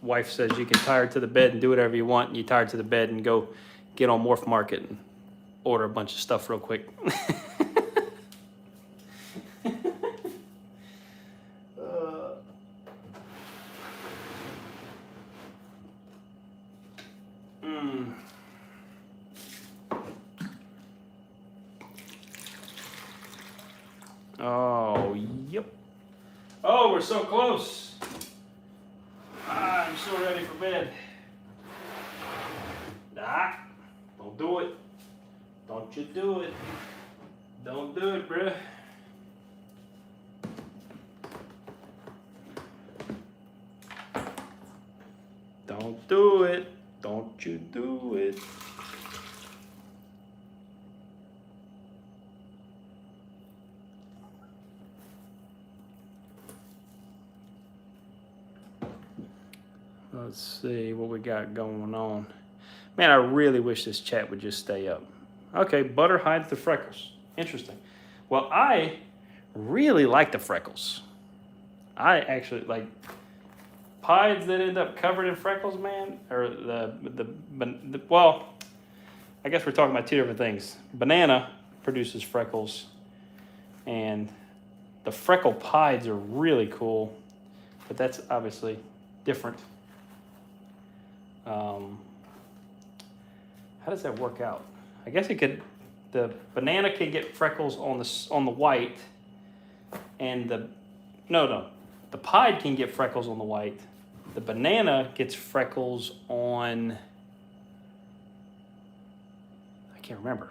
wife says you can tie her to the bed and do whatever you want. And you tie her to the bed and go get on Morph Market and order a bunch of stuff real quick. Oh, yep. Oh, we're so close. I'm so ready for bed. Nah, don't do it. Don't you do it. Don't do it, bruh. Don't do it. Don't you do it. Let's see what we got going on. Man, I really wish this chat would just stay up. Okay, butter hides the freckles. Interesting. Well, I really like the freckles. I actually like pies that end up covered in freckles, man. Or well, I guess we're talking about two different things. Banana produces freckles, and the freckle pies are really cool, but that's obviously different. How does that work out? I guess it could. The banana can get freckles on the white, and the pied can get freckles on the white. The banana gets freckles on. I can't remember.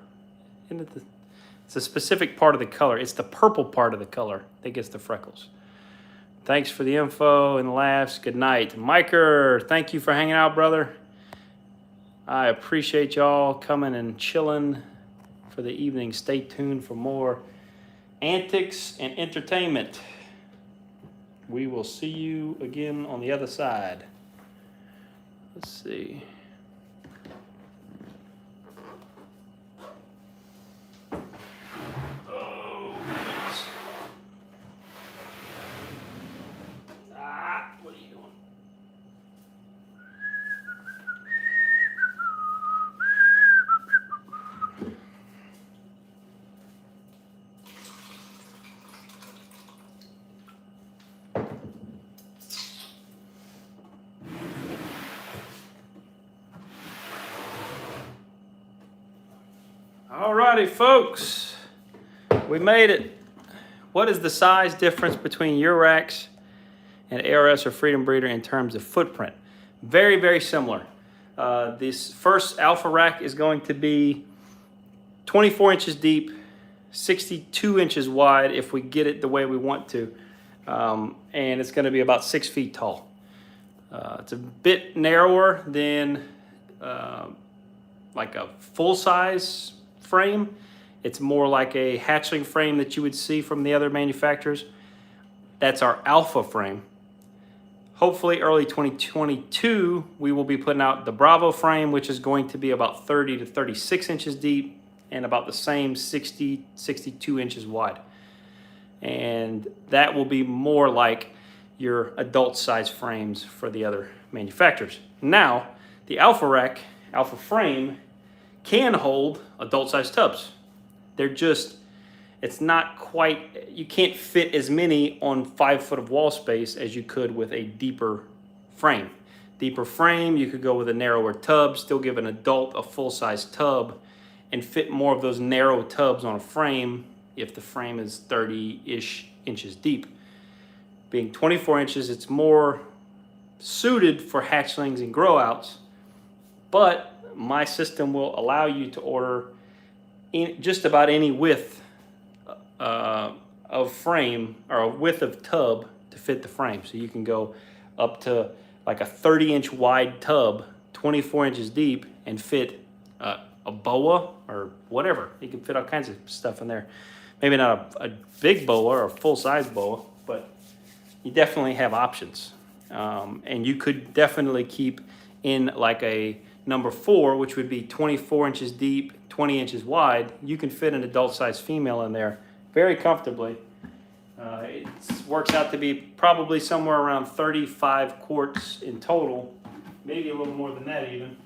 It's a specific part of the color. It's the purple part of the color that gets the freckles. Thanks for the info and laughs. Good night. Miker, thank you for hanging out, brother. I appreciate y'all coming and chilling for the evening. Stay tuned for more antics and entertainment. We will see you again on the other side. Let's see. Alrighty, folks, we made it. What is the size difference between Urax and ARS or Freedom Breeder in terms of footprint? Very, very similar. This first Alpha rack is going to be 24 inches deep, 62 inches wide if we get it the way we want to, and it's going to be about 6 feet tall. It's a bit narrower than like a full-size frame, It's more like a hatchling frame that you would see from the other manufacturers. That's our alpha frame. Hopefully early 2022, we will be putting out the Bravo frame, which is going to be about 30 to 36 inches deep and about the same 60, 62 inches wide. And that will be more like your adult size frames for the other manufacturers. Now, the Alpha Rack, Alpha Frame can hold adult size tubs. They're just, it's not quite, you can't fit as many on 5 foot of wall space as you could with a deeper frame. Deeper frame, you could go with a narrower tub, still give an adult a full size tub, and fit more of those narrow tubs on a frame if the frame is 30-ish inches deep. Being 24 inches, it's more suited for hatchlings and grow outs, but my system will allow you to order in just about any width of frame or a width of tub to fit the frame. So you can go up to like a 30-inch wide tub, 24 inches deep, and fit a boa or whatever. You can fit all kinds of stuff in there. Maybe not a big boa or a full-size boa, but you definitely have options. And you could definitely keep in like a number 4, which would be 24 inches deep, 20 inches wide. You can fit an adult-sized female in there very comfortably. It works out to be probably somewhere around 35 quarts in total, maybe a little more than that even.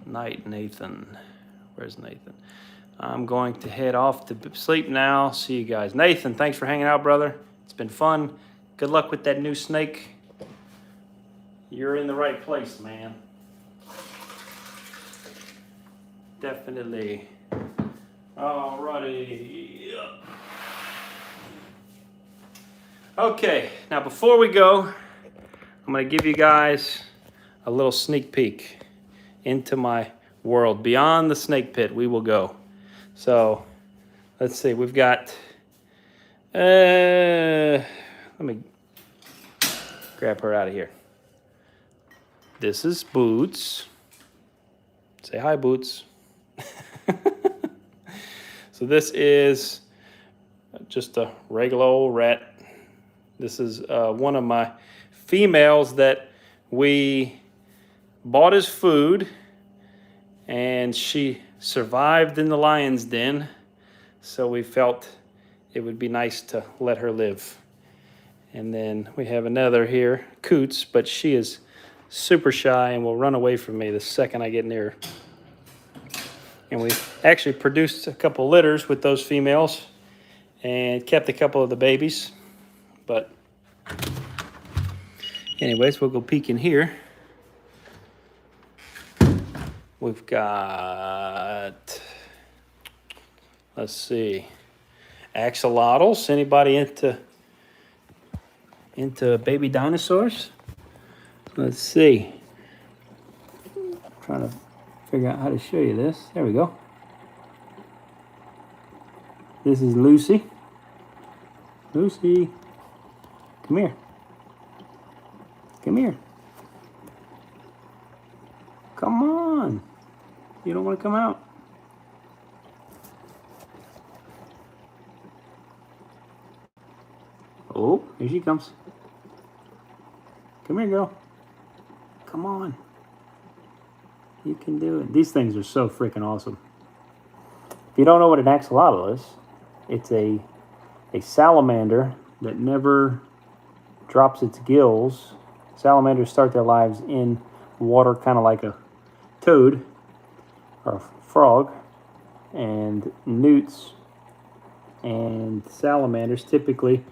Night, Nathan. Where's Nathan? I'm going to head off to sleep now. See you guys. Nathan, thanks for hanging out, brother. It's been fun. Good luck with that new snake. You're in the right place, man. Definitely. Alrighty. Okay, now before we go, I'm going to give you guys a little sneak peek into my world. Beyond the snake pit, we will go. So, let's see. We've got, let me grab her out of here. This is Boots. Say hi, Boots. So this is just a regular old rat. This is one of my females that we bought as food, and she survived in the lion's den, so we felt it would be nice to let her live. And then we have another here, Coots, but she is super shy and will run away from me the second I get near her. And we actually produced a couple litters with those females and kept a couple of the babies. But anyways, we'll go peek in here. We've got, let's see, axolotls. Anybody into baby dinosaurs? Let's see. I'm trying to figure out how to show you this. There we go. This is Lucy. Lucy, come here. Come here. Come on. You don't want to come out? Oh, here she comes. Come here, girl. Come on. You can do it. These things are so freaking awesome. If you don't know what an axolotl is, it's a salamander that never drops its gills. Salamanders start their lives in water, kind of like a toad or a frog, and newts and salamanders typically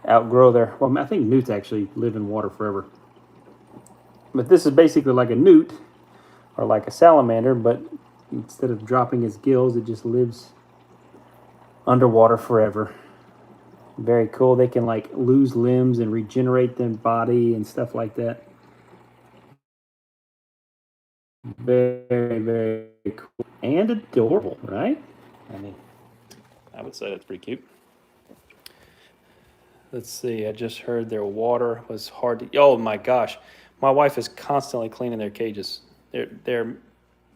outgrow their, well, I think newts actually live in water forever. But this is basically like a newt or like a salamander, but instead of dropping its gills, it just lives underwater forever. Very cool. They can like lose limbs and regenerate their body and stuff like that. Very, very cool and adorable, right? I mean, I would say that's pretty cute. Let's see. I just heard their water was hard to. Oh my gosh, my wife is constantly cleaning their cages. They're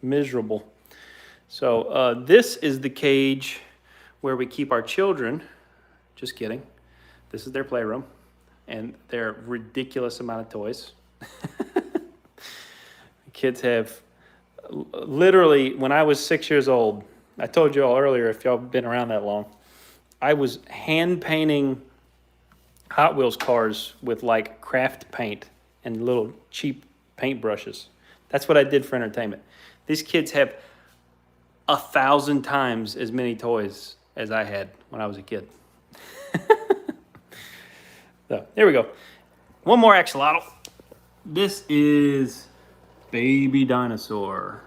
miserable. So this is the cage where we keep our children. Just kidding. This is their playroom, and their ridiculous amount of toys. Kids have literally. When I was 6 years old, I told you all earlier. If y'all been around that long, I was hand painting Hot Wheels cars with like craft paint and little cheap paint brushes. That's what I did for entertainment. These kids have 1,000 times as many toys as I had when I was a kid. So there we go. One more axolotl. This is Baby Dinosaur.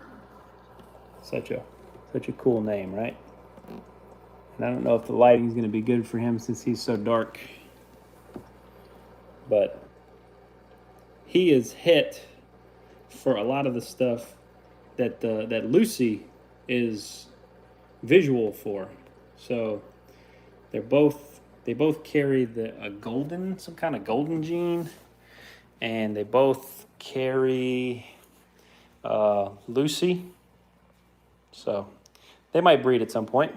Such a cool name, right? And I don't know if the lighting is going to be good for him since he's so dark. But he is hit for a lot of the stuff that that Lucy is visual for. So they both carry some kind of golden gene, and they both carry Lucy. So they might breed at some point.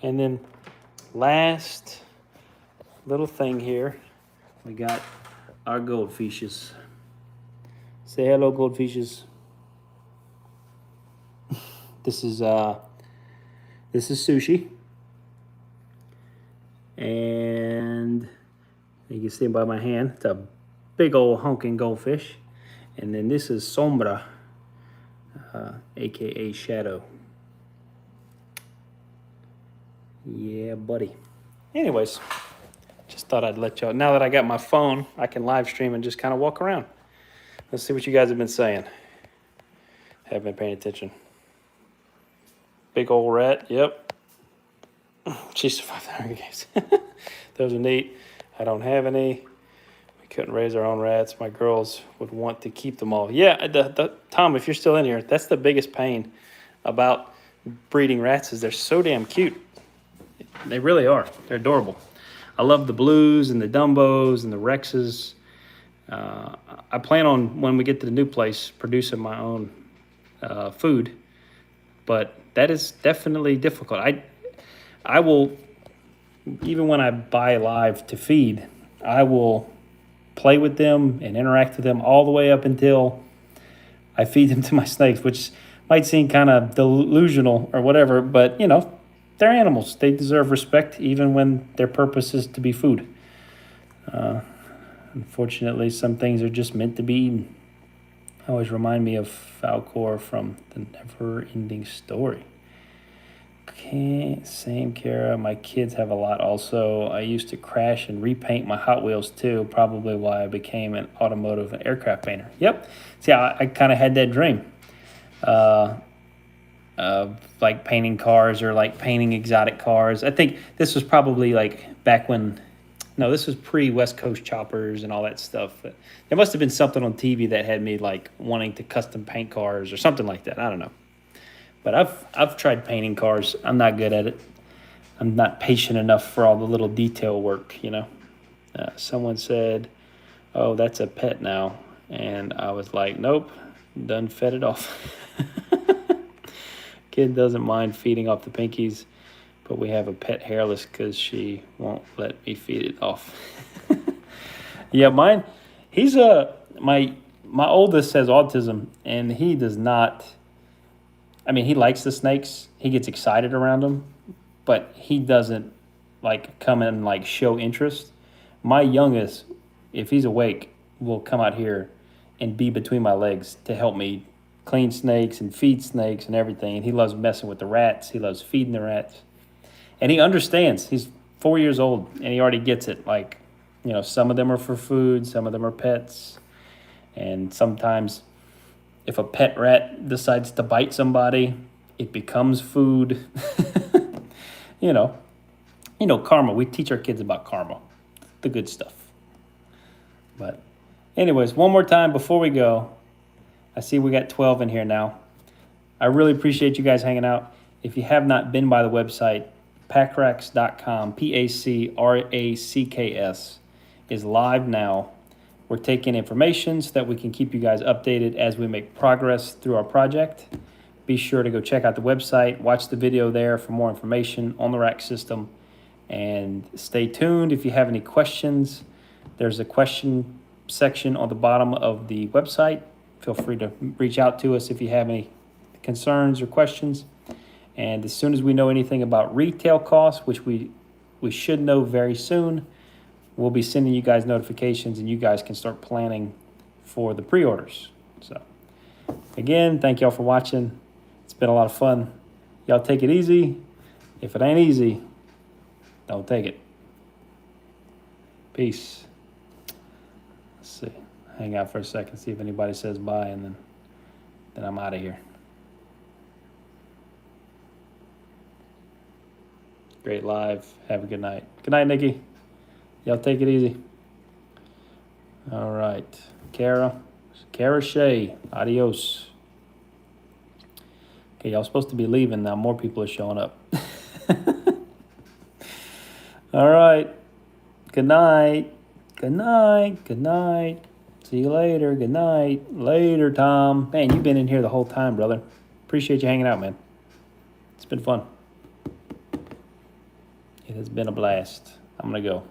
And then last little thing here, we got our goldfishes. Say hello, goldfishes. This is Sushi, and you can see by my hand, it's a big old honking goldfish. And then this is Sombra, aka Shadow. Yeah, buddy. Anyways, just thought I'd let y'all. Now that I got my phone, I can live stream and just kind of walk around. Let's see what you guys have been saying. Haven't been paying attention. Big old rat. Yep. She survived the Hunger Games. Those are neat. I don't have any. We couldn't raise our own rats. My girls would want to keep them all. Yeah, Tom, if you're still in here, that's the biggest pain about breeding rats is they're so damn cute. They really are. They're adorable. I love the blues and the Dumbos and the Rexes. I plan on, when we get to the new place, producing my own food. But that is definitely difficult. I will, even when I buy live to feed, I will play with them and interact with them all the way up until I feed them to my snakes, which might seem kind of delusional or whatever, but, they're animals. They deserve respect even when their purpose is to be food. Unfortunately, some things are just meant to be eaten. Always remind me of Falcor from The Never Ending Story. Okay, same Kara. My kids have a lot also. I used to crash and repaint my Hot Wheels too, probably why I became an automotive and aircraft painter. Yep. See, I kind of had that dream. Like painting cars or like painting exotic cars. I think this was probably like back when, no, this was pre-West Coast choppers and all that stuff. But there must have been something on TV that had me like wanting to custom paint cars or something like that. I don't know. But I've tried painting cars. I'm not good at it. I'm not patient enough for all the little detail work, Someone said, "Oh, that's a pet now." And I was like, "Nope, done fed it off." Kid doesn't mind feeding off the pinkies, but we have a pet hairless because she won't let me feed it off. Yeah, mine. He's my oldest has autism, and he does not. I mean, he likes the snakes. He gets excited around them, but he doesn't like come and like show interest. My youngest, if he's awake, will come out here and be between my legs to help me clean snakes and feed snakes and everything. And he loves messing with the rats. He loves feeding the rats. And he understands. He's 4 years old, and he already gets it. Like, some of them are for food, some of them are pets. And sometimes if a pet rat decides to bite somebody, it becomes food. Karma. We teach our kids about karma, the good stuff. But anyways, one more time before we go. I see we got 12 in here now. I really appreciate you guys hanging out. If you have not been by the website, pacracks.com, PACRACKS, is live now. We're taking information so that we can keep you guys updated as we make progress through our project. Be sure to go check out the website, watch the video there for more information on the rack system, and stay tuned if you have any questions. There's a question section on the bottom of the website. Feel free to reach out to us if you have any concerns or questions. And as soon as we know anything about retail costs, which we should know very soon, we'll be sending you guys notifications and you guys can start planning for the pre-orders. So again, thank y'all for watching. It's been a lot of fun. Y'all take it easy. If it ain't easy, don't take it. Peace. Let's see. Hang out for a second, see if anybody says bye, and then I'm out of here. Great live. Have a good night. Good night, Nikki. Y'all take it easy. All right. Kara Shea. Adios. Okay, y'all supposed to be leaving now. More people are showing up. All right. Good night. Good night. Good night. See you later. Good night. Later, Tom. Man, you've been in here the whole time, brother. Appreciate you hanging out, man. It's been fun. It has been a blast. I'm going to go.